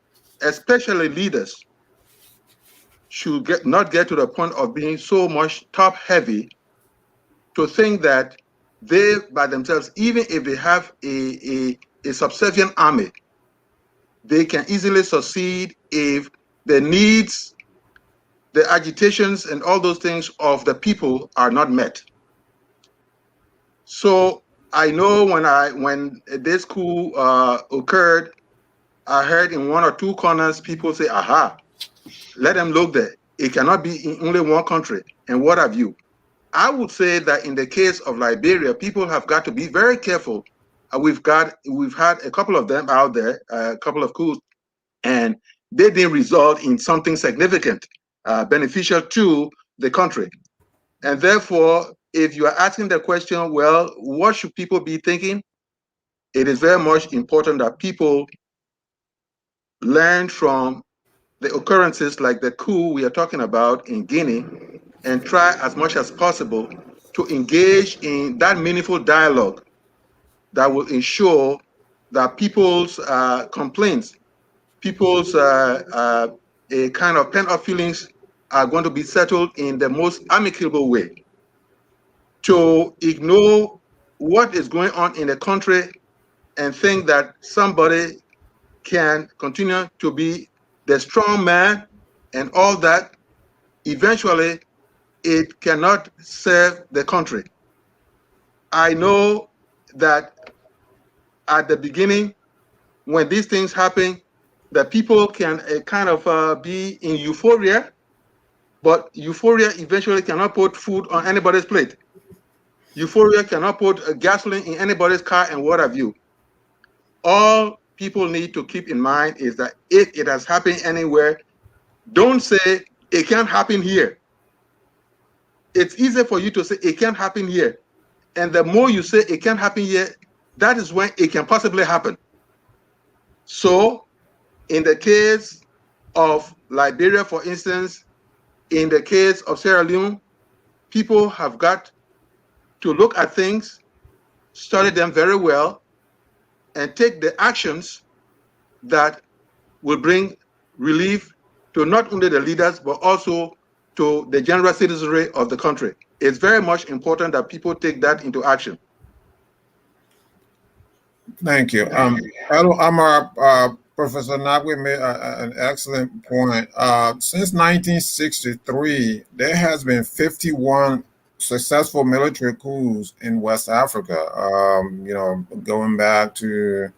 especially leaders, should not get to the point of being so much top heavy to think that they by themselves, even if they have a subservient army, they can easily succeed if the needs, the agitations, and all those things of the people are not met. So I know when this coup occurred, I heard in one or two corners people say, aha, let them look there. It cannot be in only one country. And what have you? I would say that in the case of Liberia, people have got to be very careful. We've had a couple of them out there, a couple of coups, and they didn't result in something significant, beneficial to the country. And therefore, if you are asking the question, well, what should people be thinking? It is very much important that people learn from the occurrences like the coup we are talking about in Guinea and try as much as possible to engage in that meaningful dialogue that will ensure that people's complaints, people's a kind of pent-up feelings are going to be settled in the most amicable way. To ignore what is going on in the country and think that somebody can continue to be the strong man and all that, eventually it cannot serve the country. I know that at the beginning, when these things happen, the people can kind of be in euphoria, but euphoria eventually cannot put food on anybody's plate. Euphoria cannot put gasoline in anybody's car and what have you. All people need to keep in mind is that if it has happened anywhere, don't say it can't happen here. It's easier for you to say it can't happen here. And the more you say it can't happen here, that is when it can possibly happen. So in the case of Liberia, for instance, in the case of Sierra Leone, people have got to look at things, study them very well, and take the actions that will bring relief to not only the leaders, but also to the general citizenry of the country. It's very much important that people take that into action. Thank you. Professor Nagwe made an excellent point. Since 1963, there has been 51 successful military coups in West Africa. Going back to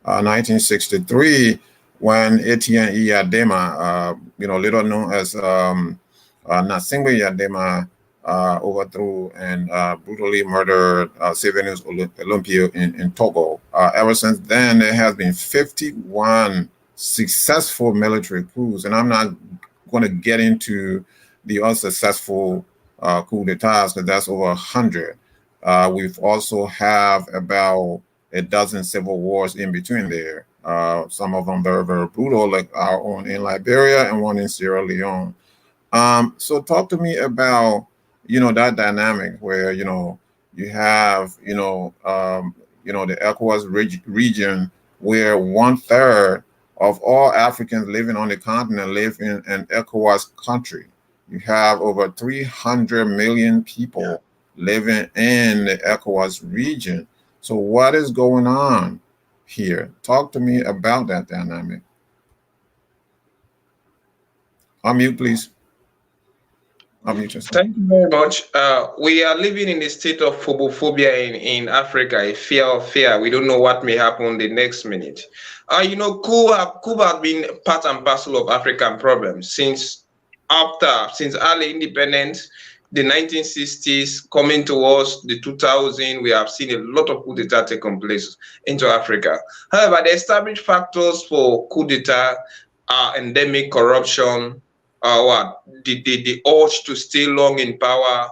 1963, when Etienne Iyadema, little known as Nasingwe Iyadema, overthrew and brutally murdered Sylvanus Olympio in Togo. Ever since then, there has been 51 successful military coups, and I'm not going to get into the unsuccessful coup d'etats because that's over 100. We've also have about a dozen civil wars in between there. Some of them very, very brutal, like our own in Liberia and one in Sierra Leone. So talk to me about that dynamic where you have the ECOWAS region where 1/3 of all Africans living on the continent live in an ECOWAS country. You have over 300 million people living in the ECOWAS region. So what is going on here? Talk to me about that dynamic. Unmute, please. Thank you very much. We are living in a state of phobophobia in Africa, a fear of fear. We don't know what may happen the next minute. Coup has been part and parcel of African problems since early independence, the 1960s, coming towards the 2000s, we have seen a lot of coup d'etat taking place into Africa. However, the established factors for coup d'etat are endemic corruption, the urge to stay long in power,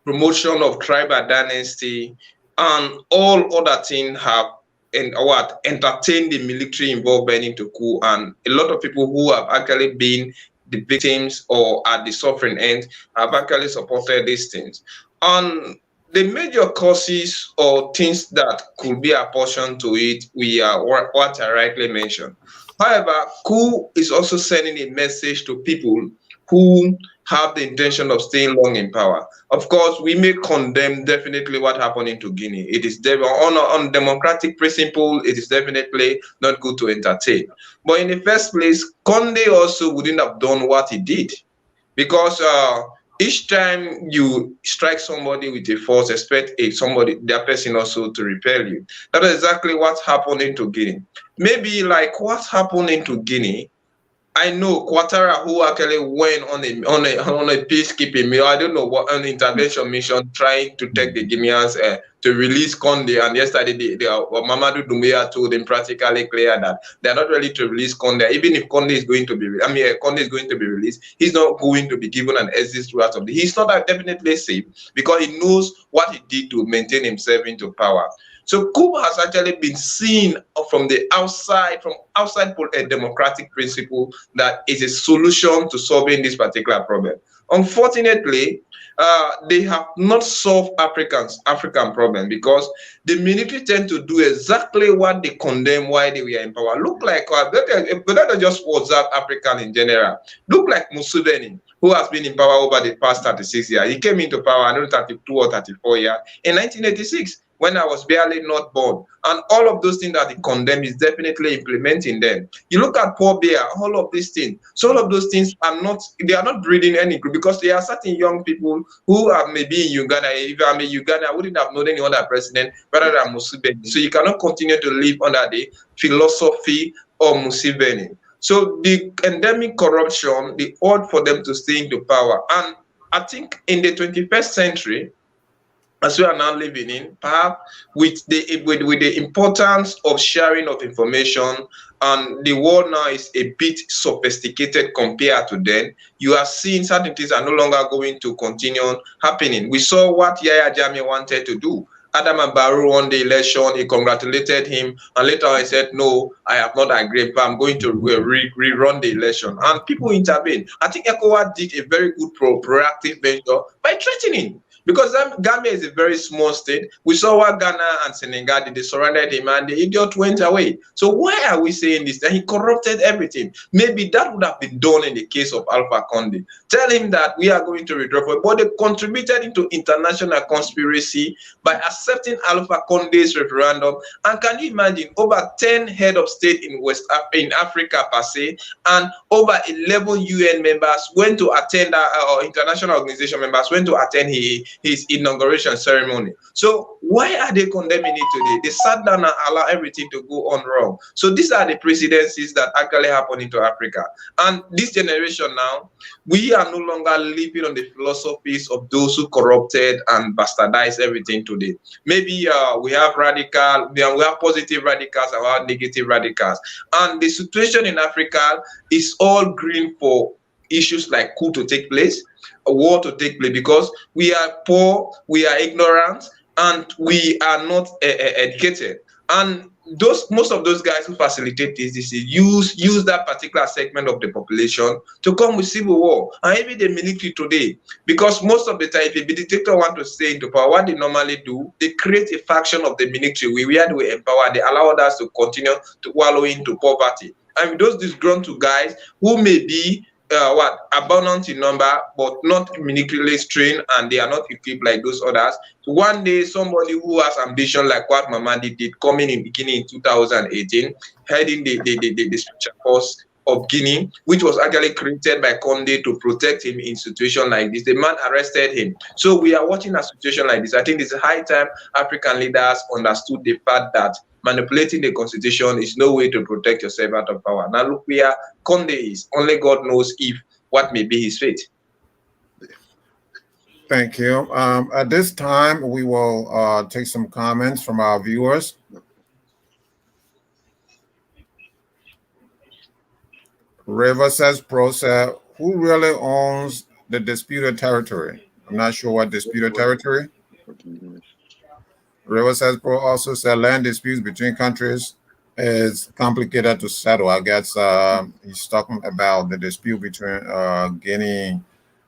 promotion of tribal dynasty, and all other things have entertained the military involvement into coup, and a lot of people who have actually been the victims or at the suffering end have actually supported these things. And the major causes or things that could be apportioned to it, we are what I rightly mentioned. However, coup is also sending a message to people who have the intention of staying long in power. Of course, we may condemn definitely what happened into Guinea. It is on democratic principle, it is definitely not good to entertain. But in the first place, Conde also wouldn't have done what he did, because each time you strike somebody with a force, expect that person also to repel you. That is exactly what happened into Guinea. Maybe like what happened into Guinea, I know Quattara, who actually went on a peacekeeping mission. I don't know what, an intervention mission, trying to take the Guineans to release Conde. And yesterday, Mamadou Doumbouya told them practically clear that they are not ready to release Conde. Even if Conde is going to be, Conde is going to be released, he's not going to be given an exit throughout of the. He's not definitely safe, because he knows what he did to maintain himself into power. So coup has actually been seen from the outside, a democratic principle that is a solution to solving this particular problem. Unfortunately, they have not solved African problem, because the military tend to do exactly what they condemn while they were in power. Look like, let us just observe African in general. Look like Museveni, who has been in power over the past 36 years. He came into power, I don't know, 32 or 34 years, in 1986. When I was barely not born. And all of those things that he condemned is definitely implementing them. You look at Poor Bear, all of these things. So all of those things are not breeding any group, because there are certain young people who are maybe in Uganda. If I'm in Uganda, I wouldn't have known any other president rather than Museveni. So you cannot continue to live under the philosophy of Museveni. So the endemic corruption, the urge for them to stay into power. And I think in the 21st century, as we are now living in, perhaps with the importance of sharing of information, and the world now is a bit sophisticated compared to then, you are seeing certain things are no longer going to continue happening. We saw what Yahya Jammeh wanted to do. Adama Barrow won the election, he congratulated him, and later on he said, no, I have not agreed, but I'm going to rerun the election. And people intervened. I think ECOWAS did a very good proactive venture by threatening. Because Gambia is a very small state. We saw what Ghana and Senegal did. They surrounded him and the idiot went away. So why are we saying this? That he corrupted everything. Maybe that would have been done in the case of Alpha Conde. Tell him that we are going to withdraw. But they contributed into international conspiracy by accepting Alpha Conde's referendum. And can you imagine, over 10 head of state in Africa per se, and over 11 UN members went to attend, or international organization members went to attend his inauguration ceremony. So why are they condemning it today? They sat down and allow everything to go on wrong. So these are the presidencies that actually happen into Africa. And this generation now, we are no longer living on the philosophies of those who corrupted and bastardized everything today. Maybe we have positive radicals and we have negative radicals. And the situation in Africa is all green for issues like coup to take place, a war to take place, because we are poor, we are ignorant, and we are not educated. And most of those guys who facilitate this use that particular segment of the population to come with civil war, and even the military today. Because most of the time, if a dictator want to stay into power, what they normally do, they create a faction of the military where they empower, they allow others to continue to wallow into poverty. And those disgruntled guys who may be abundant in number, but not militarily trained, and they are not equipped like those others. So one day, somebody who has ambition like what Mamadi did, coming in beginning in 2018, heading the special force of Guinea, which was actually created by Conde to protect him in situation like this. The man arrested him. So we are watching a situation like this. I think it's high time African leaders understood the fact that manipulating the constitution is no way to protect yourself out of power. Now look where Conde is. Only God knows what may be his fate. Thank you. At this time, we will take some comments from our viewers. River says, who really owns the disputed territory? I'm not sure what disputed territory. River says Pro also said land disputes between countries is complicated to settle. I guess he's talking about the dispute between Guinea,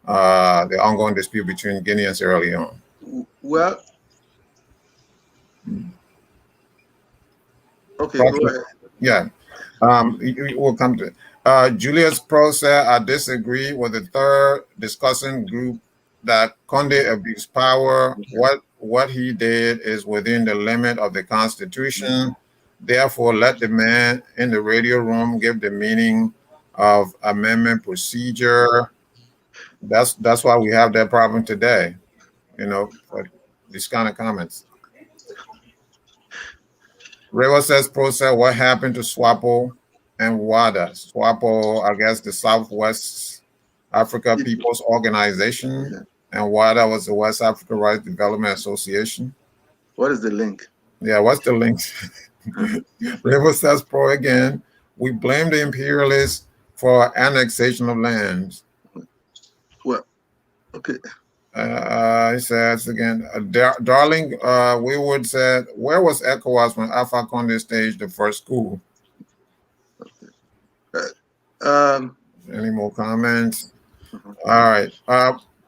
the ongoing dispute between Guinea and Sierra Leone. Well, okay, Prof, go ahead. yeah, we'll come to it. Julius Pro said, I disagree with the third discussing group that Conde abused power. What he did is within the limit of the Constitution. Therefore, let the man in the radio room give the meaning of amendment procedure. That's why we have that problem today, for these kind of comments. Rewa says, Pro said, what happened to SWAPO and WADA? SWAPO, I guess, the Southwest Africa People's Organization, and WADA was the West Africa Rights Development Association. What is the link? Yeah, what's the link? Rewa says, Pro again, we blame the imperialists for annexation of lands. Well, okay. He says again, Darling Wayward said, where was ECOWAS when Alpha Conde staged the first coup? Any more comments? All right.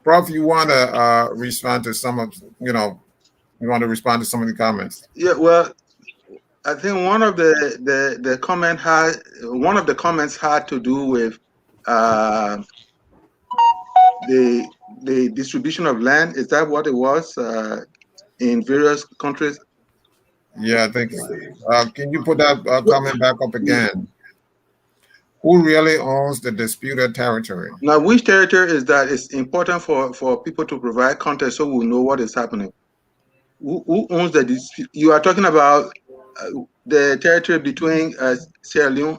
Prof, you want to respond to some of, you want to respond to some of the comments? Yeah, well, I think one of the comments had to do with the distribution of land. Is that what it was in various countries? Yeah, I think. Can you put that comment back up again? Who really owns the disputed territory? Now, which territory is that? It's important for people to provide context so we know what is happening. Who owns the dispute? You are talking about the territory between Sierra Leone.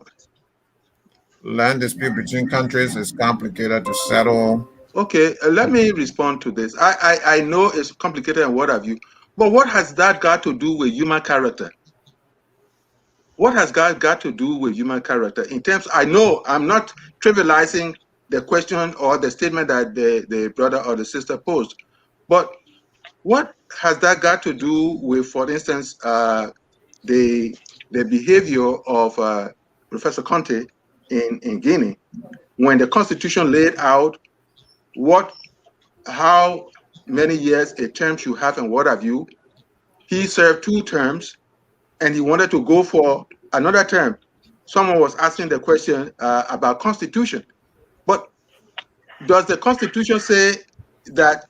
Land dispute between countries is complicated to settle. Okay, let me respond to this. I know it's complicated and what have you, but what has that got to do with human character? What has God got to do with human character? In terms, I know I'm not trivializing the question or the statement that the brother or the sister posed, but what has that got to do with, for instance, the behavior of Professor Conte in Guinea, when the Constitution laid out how many years a term should have and what have you? He served 2 terms, and he wanted to go for another term. Someone was asking the question about Constitution, but does the Constitution say that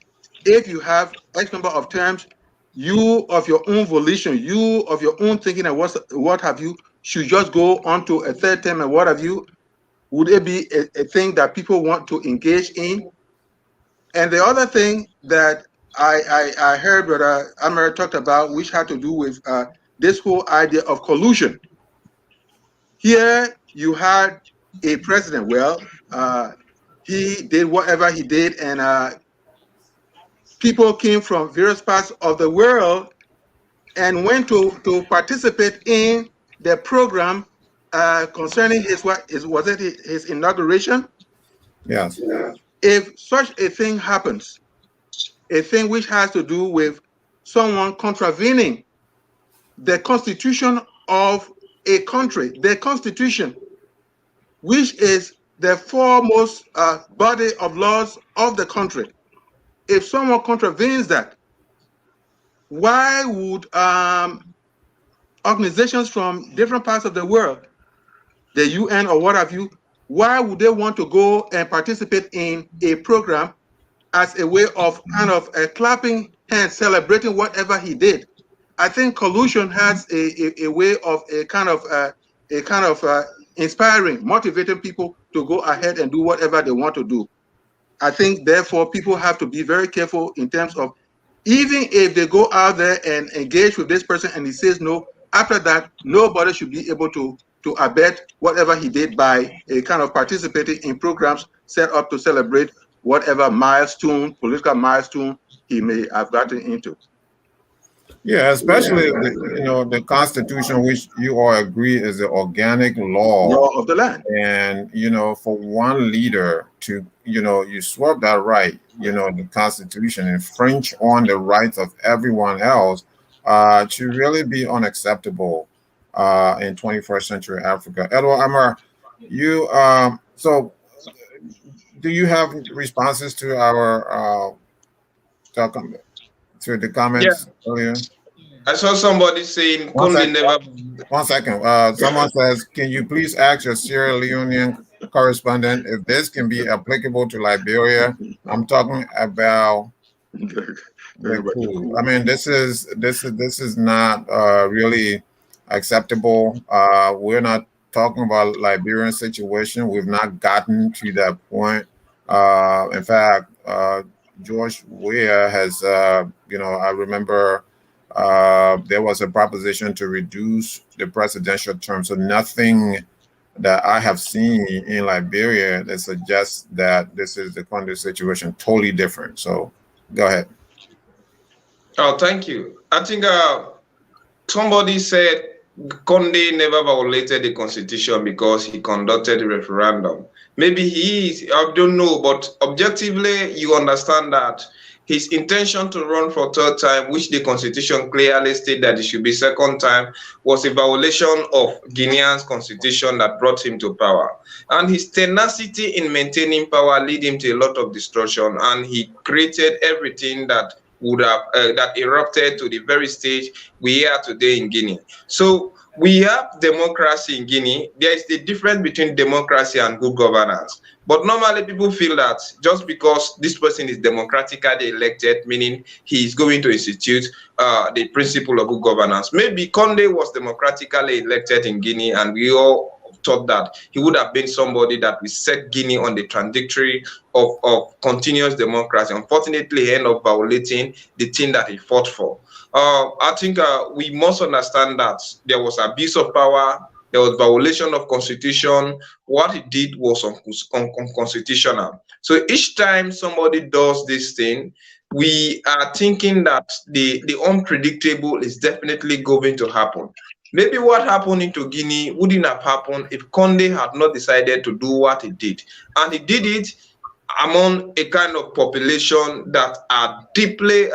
if you have X number of terms, you of your own volition, you of your own thinking and what have you, should just go on to a 3rd term and what have you? Would it be a thing that people want to engage in? And the other thing that I heard Brother Amir talked about, which had to do with this whole idea of collusion. Here you had a president. Well, he did whatever he did, and people came from various parts of the world and went to participate in the program concerning his inauguration. Yes. If such a thing happens, a thing which has to do with someone contravening the constitution of a country, the constitution, which is the foremost body of laws of the country, if someone contravenes that, why would organizations from different parts of the world, the UN or what have you, why would they want to go and participate in a program as a way of kind of clapping hands, celebrating whatever he did? I think collusion has a way of a kind of inspiring, motivating people to go ahead and do whatever they want to do. I think, therefore, people have to be very careful in terms of, even if they go out there and engage with this person and he says no, after that, nobody should be able to abet whatever he did by a kind of participating in programs set up to celebrate whatever milestone, political milestone he may have gotten into. Yeah, especially the Constitution, which you all agree is the organic law of the land. And for one leader to usurp that right, the Constitution infringe on the rights of everyone else. to really be unacceptable in 21st century Africa. Edward Amar, you so do you have responses to our to the Yeah, comments earlier? I saw somebody saying One Conde second. never. 1 second. Someone says, "Can you please ask your Sierra Leonean correspondent if this can be applicable to Liberia?" I'm talking about the coup. I mean, this is not really acceptable. We're not talking about Liberian situation. We've not gotten to that point. In fact, George Weah has, I remember there was a proposition to reduce the presidential term. So nothing that I have seen in Liberia that suggests that this is the Conde situation totally different. So go ahead. Oh, thank you. I think somebody said Conde never violated the constitution because he conducted a referendum. Maybe he is, I don't know, but objectively, you understand that his intention to run for third time, which the constitution clearly stated that it should be second time, was a violation of Guinea's constitution that brought him to power. And his tenacity in maintaining power led him to a lot of destruction, and he created everything that would have that erupted to the very stage we are today in Guinea. So we have democracy in Guinea. There is the difference between democracy and good governance. But normally people feel that just because this person is democratically elected, meaning he is going to institute the principle of good governance. Maybe Conde was democratically elected in Guinea and we all thought that he would have been somebody that will set Guinea on the trajectory of continuous democracy. Unfortunately, he ended up violating the thing that he fought for. I think we must understand that there was abuse of power, there was violation of constitution. What he did was unconstitutional. So each time somebody does this thing, we are thinking that the unpredictable is definitely going to happen. Maybe what happened into Guinea wouldn't have happened if Conde had not decided to do what he did. And he did it among a kind of population that are deeply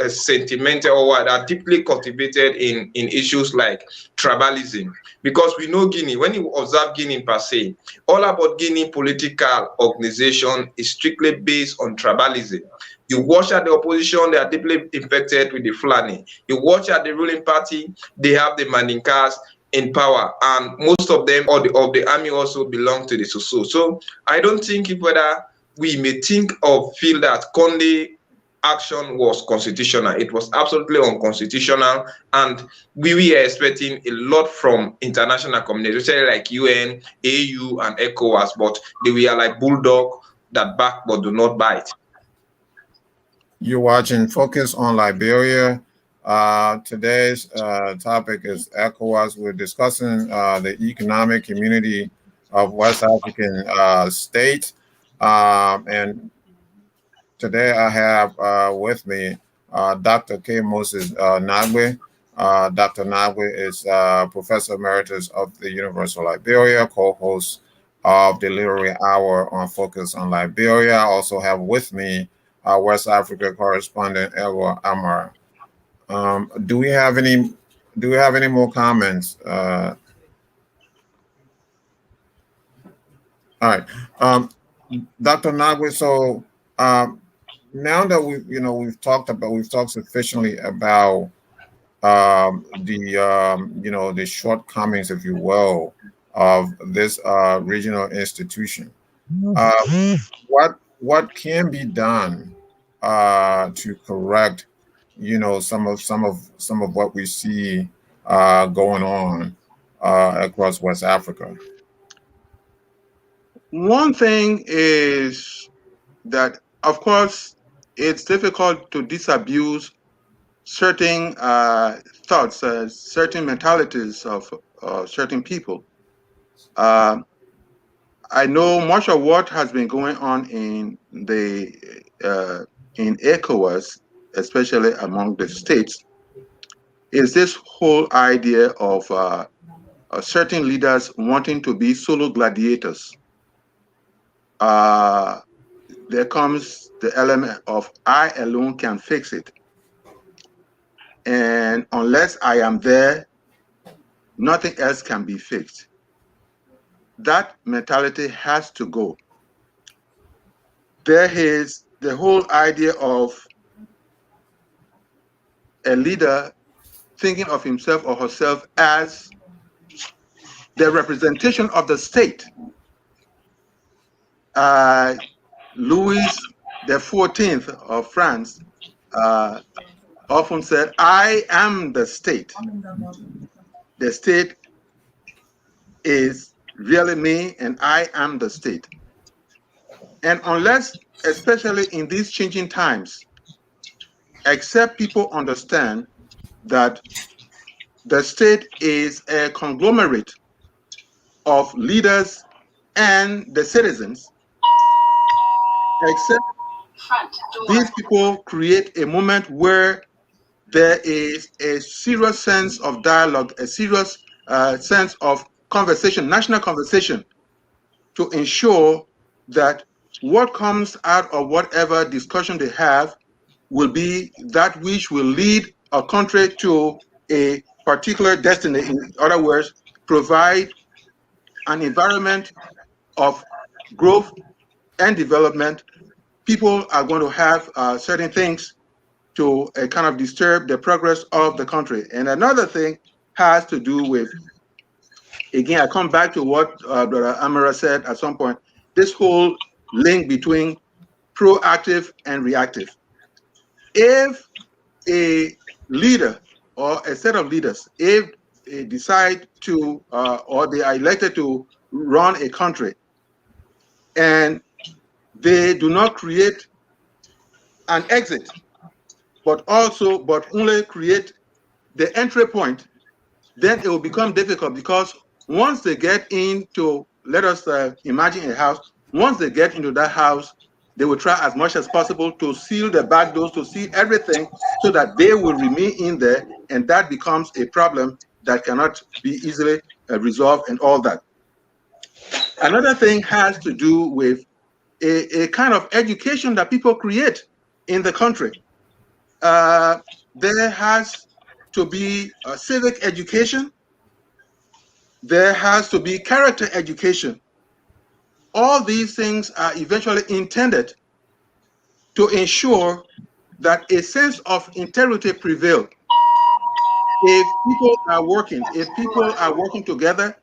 sentimental or what are deeply cultivated in issues like tribalism. Because we know Guinea, when you observe Guinea per se, all about Guinea political organization is strictly based on tribalism. You watch at the opposition, they are deeply infected with the Fulani. You watch at the ruling party, they have the Mandinkas in power, and most of them or of the army also belong to the Soso. So I don't think if whether we may think or feel that Conde action was constitutional. It was absolutely unconstitutional, and we were expecting a lot from international community, especially like UN, AU, and ECOWAS, but they were like bulldog that bark but do not bite. You're watching Focus on Liberia. Today's topic is ECOWAS. We're discussing the economic community of West African states. And today I have with me Dr. K. Moses Nagwe. Dr. Nagwe is Professor Emeritus of the University of Liberia, co-host of the Literary Hour on Focus on Liberia. I also have with me West Africa correspondent Edward Amar. Do we have any more comments? All right, Dr. Nagwe. So now that we've talked sufficiently about the shortcomings, if you will, of this regional institution. What can be done to correct, some of what we see going on across West Africa? One thing is that, of course, it's difficult to disabuse certain thoughts, certain mentalities of certain people. I know much of what has been going on in ECOWAS, especially among the states, is this whole idea of certain leaders wanting to be solo gladiators. There comes the element of I alone can fix it. and unless I am there, nothing else can be fixed. That mentality has to go. There is the whole idea of a leader thinking of himself or herself as the representation of the state. Louis XIV of France often said, "I am the state." The state is really me, and I am the state. And unless, especially in these changing times, except people understand that the state is a conglomerate of leaders and the citizens, except these people create a moment where there is a serious sense of dialogue, a serious sense of conversation, national conversation, to ensure that what comes out of whatever discussion they have will be that which will lead a country to a particular destiny. In other words, provide an environment of growth and development. People are going to have certain things to kind of disturb the progress of the country. And another thing has to do with, again, I come back to what Brother Amara said at some point, this whole link between proactive and reactive. If a leader or a set of leaders, if they decide to, or they are elected to run a country, and they do not create an exit, but only create the entry point, then it will become difficult, because once they get into, let us imagine a house, once they get into that house, they will try as much as possible to seal the back doors, to seal everything, so that they will remain in there, and that becomes a problem that cannot be easily resolved and all that. Another thing has to do with a kind of education that people create in the country. There has to be a civic education. There has to be character education. All these things are eventually intended to ensure that a sense of integrity prevails. If people are working together,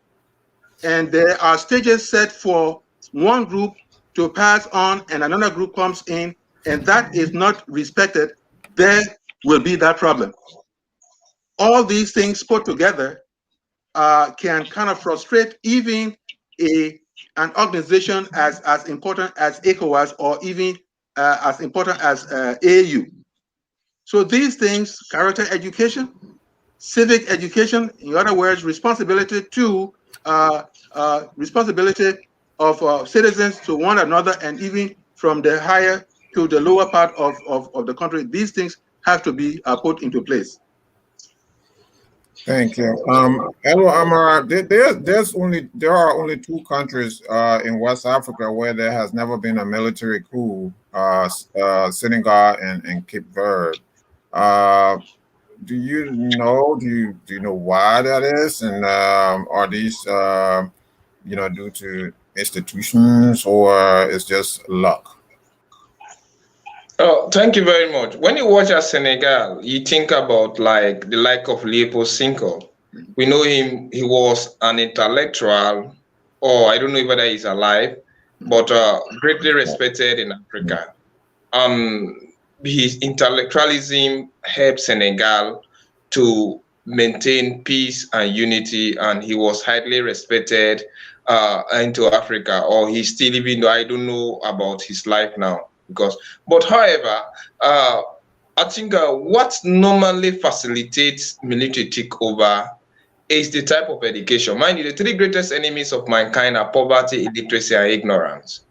and there are stages set for one group to pass on and another group comes in, and that is not respected, there will be that problem. All these things put together can kind of frustrate even an organization as important as ECOWAS, or even as important as AU. So these things, character education, civic education, in other words, responsibility of citizens to one another, and even from the higher to the lower part of the country, these things have to be put into place. Thank you. Hello, Amara. There are only two countries in West Africa where there has never been a military coup, Senegal and Cape Verde. Do you know why that is? And are these due to institutions, or it's just luck? Oh, thank you very much. When you watch at Senegal, you think about like the like of Leopold Senghor. We know him, he was an intellectual, or I don't know whether he's alive, but greatly respected in Africa. His intellectualism helped Senegal to maintain peace and unity, and he was highly respected into Africa, or he's still, even though I don't know about his life now. But however, I think what normally facilitates military takeover is the type of education. Mind you, the three greatest enemies of mankind are poverty, illiteracy, and ignorance.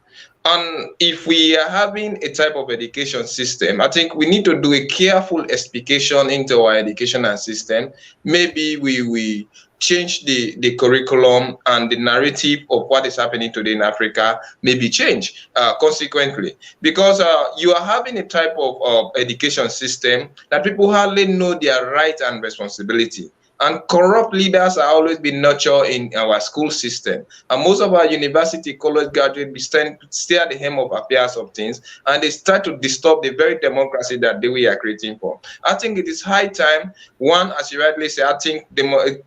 And if we are having a type of education system, I think we need to do a careful explication into our educational system. Maybe we change the curriculum, and the narrative of what is happening today in Africa may be changed consequently, because you are having a type of education system that people hardly know their right and responsibility. And corrupt leaders are always been nurtured in our school system. And most of our university college graduates stay at the hem of affairs of things, and they start to disturb the very democracy that we are creating for. I think it is high time. One, as you rightly say, I think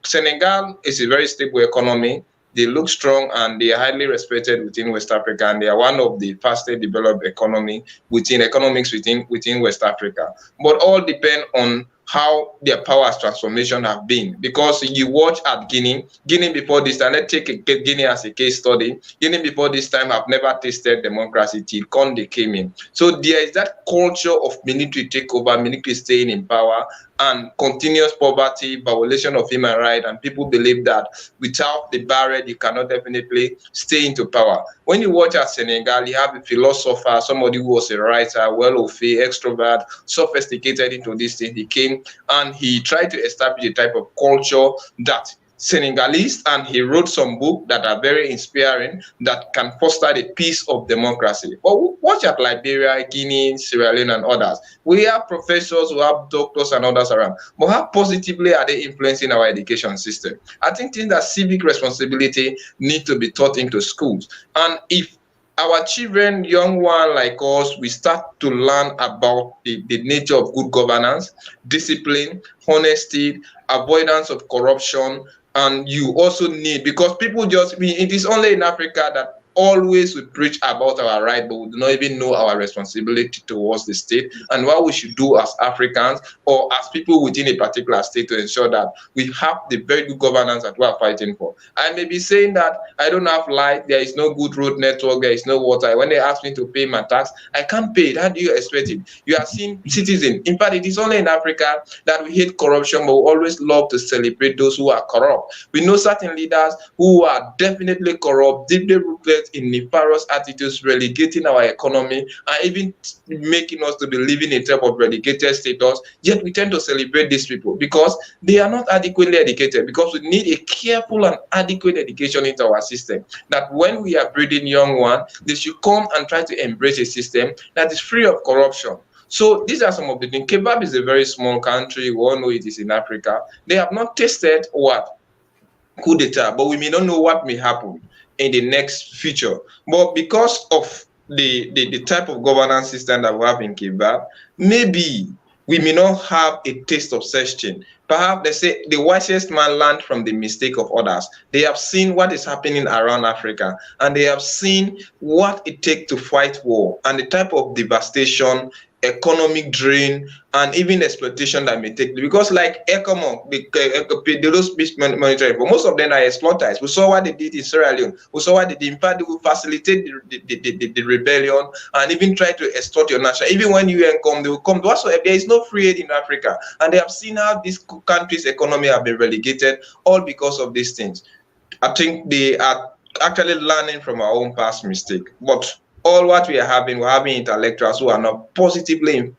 Senegal is a very stable economy. They look strong and they are highly respected within West Africa, and they are one of the fastest developed economics within West Africa. But all depend on how their powers transformation have been. Because you watch at Guinea before this time, let's take Guinea as a case study. Guinea before this time have never tasted democracy till Conde came in. So there is that culture of military takeover, military staying in power, and continuous poverty, violation of human rights, and people believe that without the barrier, you cannot definitely stay into power. When you watch at Senegal, you have a philosopher, somebody who was a writer, well-off, extrovert, sophisticated into this thing. He came and he tried to establish a type of culture that Senegalese, and he wrote some books that are very inspiring, that can foster the peace of democracy. But watch at Liberia, Guinea, Sierra Leone, and others. We have professors, we have doctors and others around. But how positively are they influencing our education system? I think that civic responsibility need to be taught into schools. And if our children, young ones like us, we start to learn about the nature of good governance, discipline, honesty, avoidance of corruption. And you also need, because people it is only in Africa that always we preach about our right, but we do not even know our responsibility towards the state and what we should do as Africans or as people within a particular state to ensure that we have the very good governance that we are fighting for. I may be saying that I don't have light, there is no good road network, there is no water. When they ask me to pay my tax, I can't pay it. How do you expect it? You are seeing citizens. In fact, it is only in Africa that we hate corruption, but we always love to celebrate those who are corrupt. We know certain leaders who are definitely corrupt, deeply rooted in nefarious attitudes, relegating our economy and even making us to be living in type of relegated status. Yet we tend to celebrate these people because they are not adequately educated, because we need a careful and adequate education into our system, that when we are breeding young ones, they should come and try to embrace a system that is free of corruption. So these are some of the things. Cape Verde is a very small country. We all know it is in Africa. They have not tasted what? Coup d'etat, but we may not know what may happen in the next future. But because of the type of governance system that we have in Cape Verde, maybe we may not have a taste of such thing. Perhaps they say the wisest man learned from the mistake of others. They have seen what is happening around Africa, and they have seen what it takes to fight war and the type of devastation, economic drain, and even exploitation that may take place. Because like ECOWAS, they don't speak monitoring, but most of them are exploiters. We saw what they did in Sierra Leone. We saw what they did. In fact, they will facilitate the rebellion and even try to extort your national. Even when UN come, they will come. Whatsoever, there is no free aid in Africa. And they have seen how this country's economy have been relegated, all because of these things. I think they are actually learning from our own past mistake. But all what we're having intellectuals who are not positively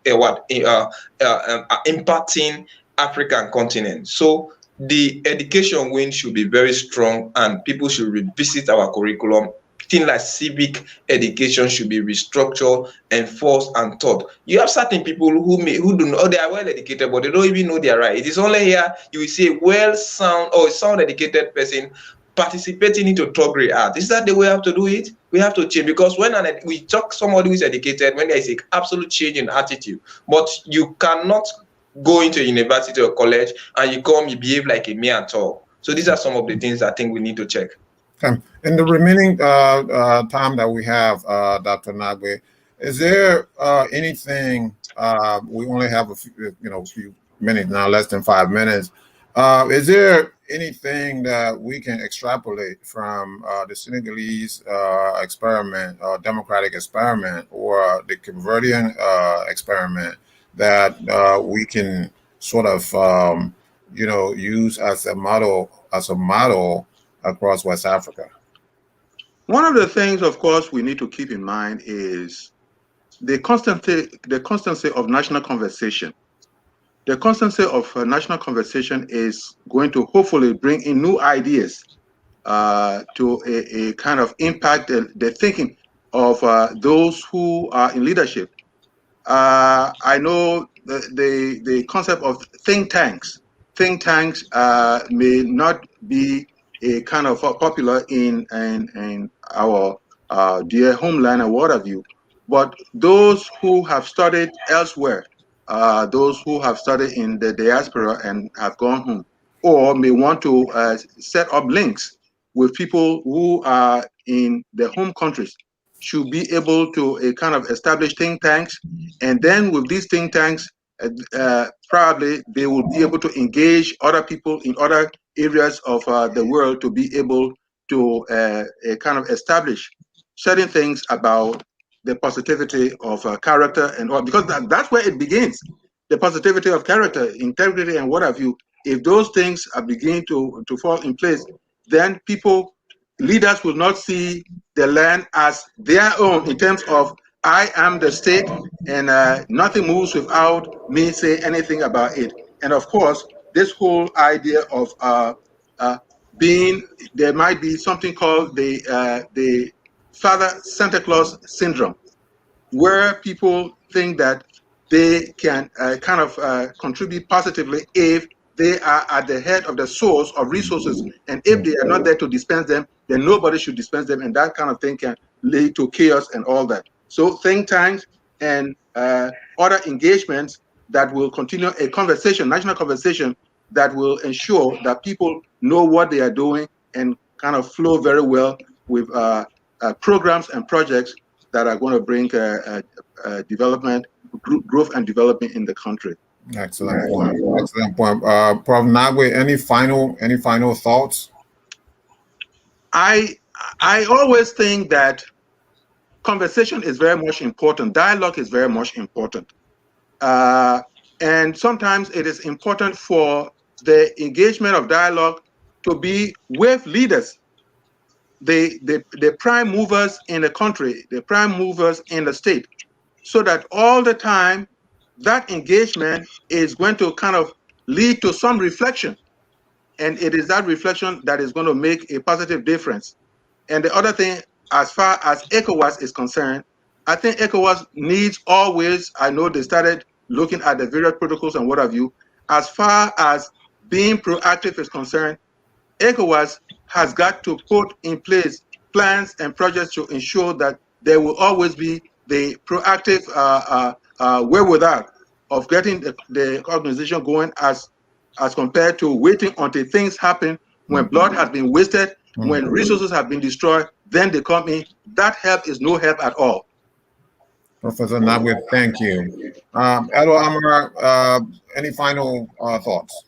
impacting African continent. So the education wing should be very strong, and people should revisit our curriculum. Things like civic education should be restructured, enforced, and taught. You have certain people who do not, they are well educated, but they don't even know their right. It is only here you will see a sound educated person participating into thuggery art. Is that the way we have to do it? We have to change, because when we talk somebody who is educated, when there is an absolute change in attitude, but you cannot go into a university or college and you behave like a mere talk. So these are some of the things I think we need to check. Okay. In the remaining time that we have, Dr. Nagbe, is there anything? We only have a few minutes now, less than 5 minutes. Is there anything that we can extrapolate from the Senegalese experiment, democratic experiment, or the Cameroonian experiment that we can sort of use as a model across West Africa? One of the things, of course, we need to keep in mind is the constancy of national conversation. the constancy of national conversation is going to hopefully bring in new ideas to a kind of impact the thinking of those who are in leadership. I know the concept of think tanks. Think tanks may not be a kind of popular in our dear homeland and what have you, but those who have studied elsewhere, those who have studied in the diaspora and have gone home, or may want to set up links with people who are in their home countries, should be able to kind of establish think tanks, and then with these think tanks, probably they will be able to engage other people in other areas of the world to be able to kind of establish certain things about the positivity of character and all, because that's where it begins. The positivity of character, integrity, and what have you. If those things are beginning to fall in place, then leaders will not see the land as their own in terms of I am the state and nothing moves without me saying anything about it. And of course, this whole idea of there might be something called the Father Santa Claus syndrome, where people think that they can kind of contribute positively if they are at the head of the source of resources, and if they are not there to dispense them, then nobody should dispense them, and that kind of thing can lead to chaos and all that. So think tanks and other engagements that will continue a conversation, national conversation, that will ensure that people know what they are doing and kind of flow very well with programs and projects that are going to bring development, growth and development in the country. Excellent point. Excellent point. Prof. Nagwe, any final thoughts? I always think that conversation is very much important. Dialogue is very much important. And sometimes it is important for the engagement of dialogue to be with leaders, the prime movers in the country, the prime movers in the state, so that all the time that engagement is going to kind of lead to some reflection. And it is that reflection that is going to make a positive difference. And the other thing, as far as ECOWAS is concerned, I think ECOWAS needs always, I know they started looking at the various protocols and what have you, as far as being proactive is concerned, ECOWAS has got to put in place plans and projects to ensure that there will always be the proactive wherewithal of getting the organization going as compared to waiting until things happen, when blood has been wasted, when resources have been destroyed, then they come in. That help is no help at all. Professor Nagwe, thank you. Elo Amara, any final thoughts?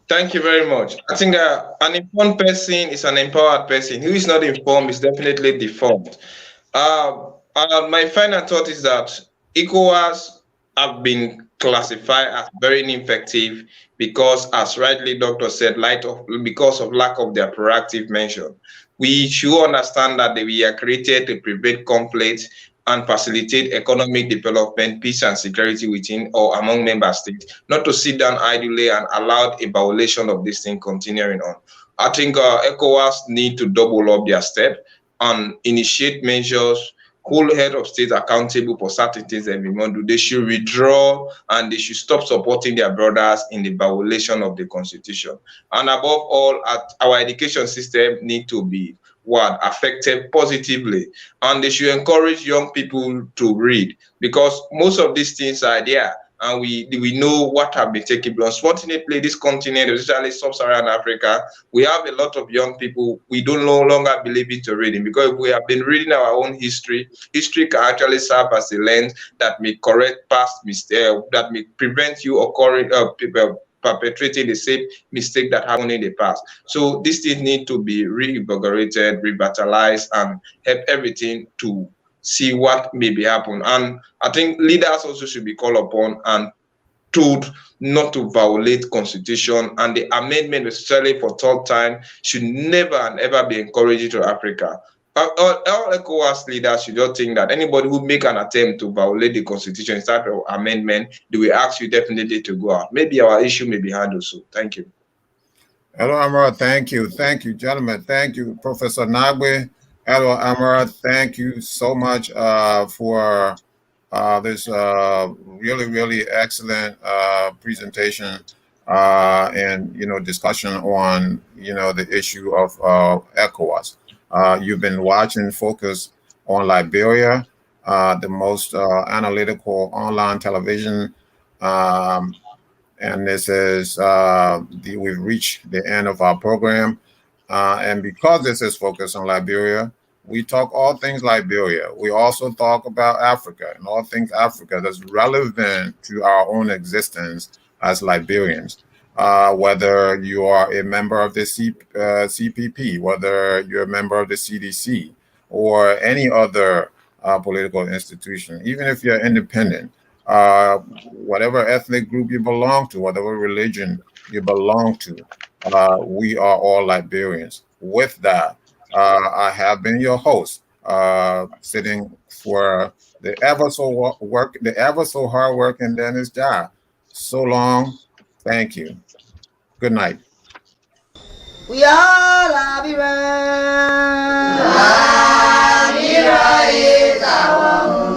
Thank you very much. I think an informed person is an empowered person. Who is not informed is definitely deformed. My final thought is that ECOWAS have been classified as very ineffective because, as rightly Dr. said, because of lack of their proactive measure. We should understand that we are created to prevent conflict and facilitate economic development, peace and security within or among member states, not to sit down idly and allow a violation of this thing continuing on. I think ECOWAS need to double up their step and initiate measures, hold head of state accountable for certain things that we want to do. They should withdraw and they should stop supporting their brothers in the violation of the constitution. And above all, our education system need to be affected positively, and they should encourage young people to read, because most of these things are there and we know what have been taking place. Unfortunately, this continent, especially sub-Saharan Africa, we have a lot of young people we don't no longer believe into reading, because we have been reading our own history. History can actually serve as a lens that may correct past mistakes, that may prevent you occurring perpetrating the same mistake that happened in the past. So these things need to be reinvigorated, revitalized, and help everything to see what may be happen. And I think leaders also should be called upon and told not to violate constitution, and the amendment, especially for third time, should never and ever be encouraged to Africa. All ECOWAS leaders should not think that anybody who make an attempt to violate the constitution instead of amendment, they will ask you definitely to go out. Maybe our issue may be handled so. Thank you. Hello, Amara. Thank you. Thank you, gentlemen. Thank you, Professor Nagwe. Hello, Amara. Thank you so much for this really, really excellent presentation and, discussion on, the issue of ECOWAS. You've been watching Focus on Liberia, the most analytical online television. And this is we've reached the end of our program. And because this is Focus on Liberia, we talk all things Liberia. We also talk about Africa and all things Africa that's relevant to our own existence as Liberians. Whether you are a member of the CPP, whether you're a member of the CDC, or any other political institution, even if you're independent, whatever ethnic group you belong to, whatever religion you belong to, we are all Liberians. With that, I have been your host, sitting for the ever so hard working Dennis Ja. So long. Thank you. Good night. We are Liberia. Liberia is our home.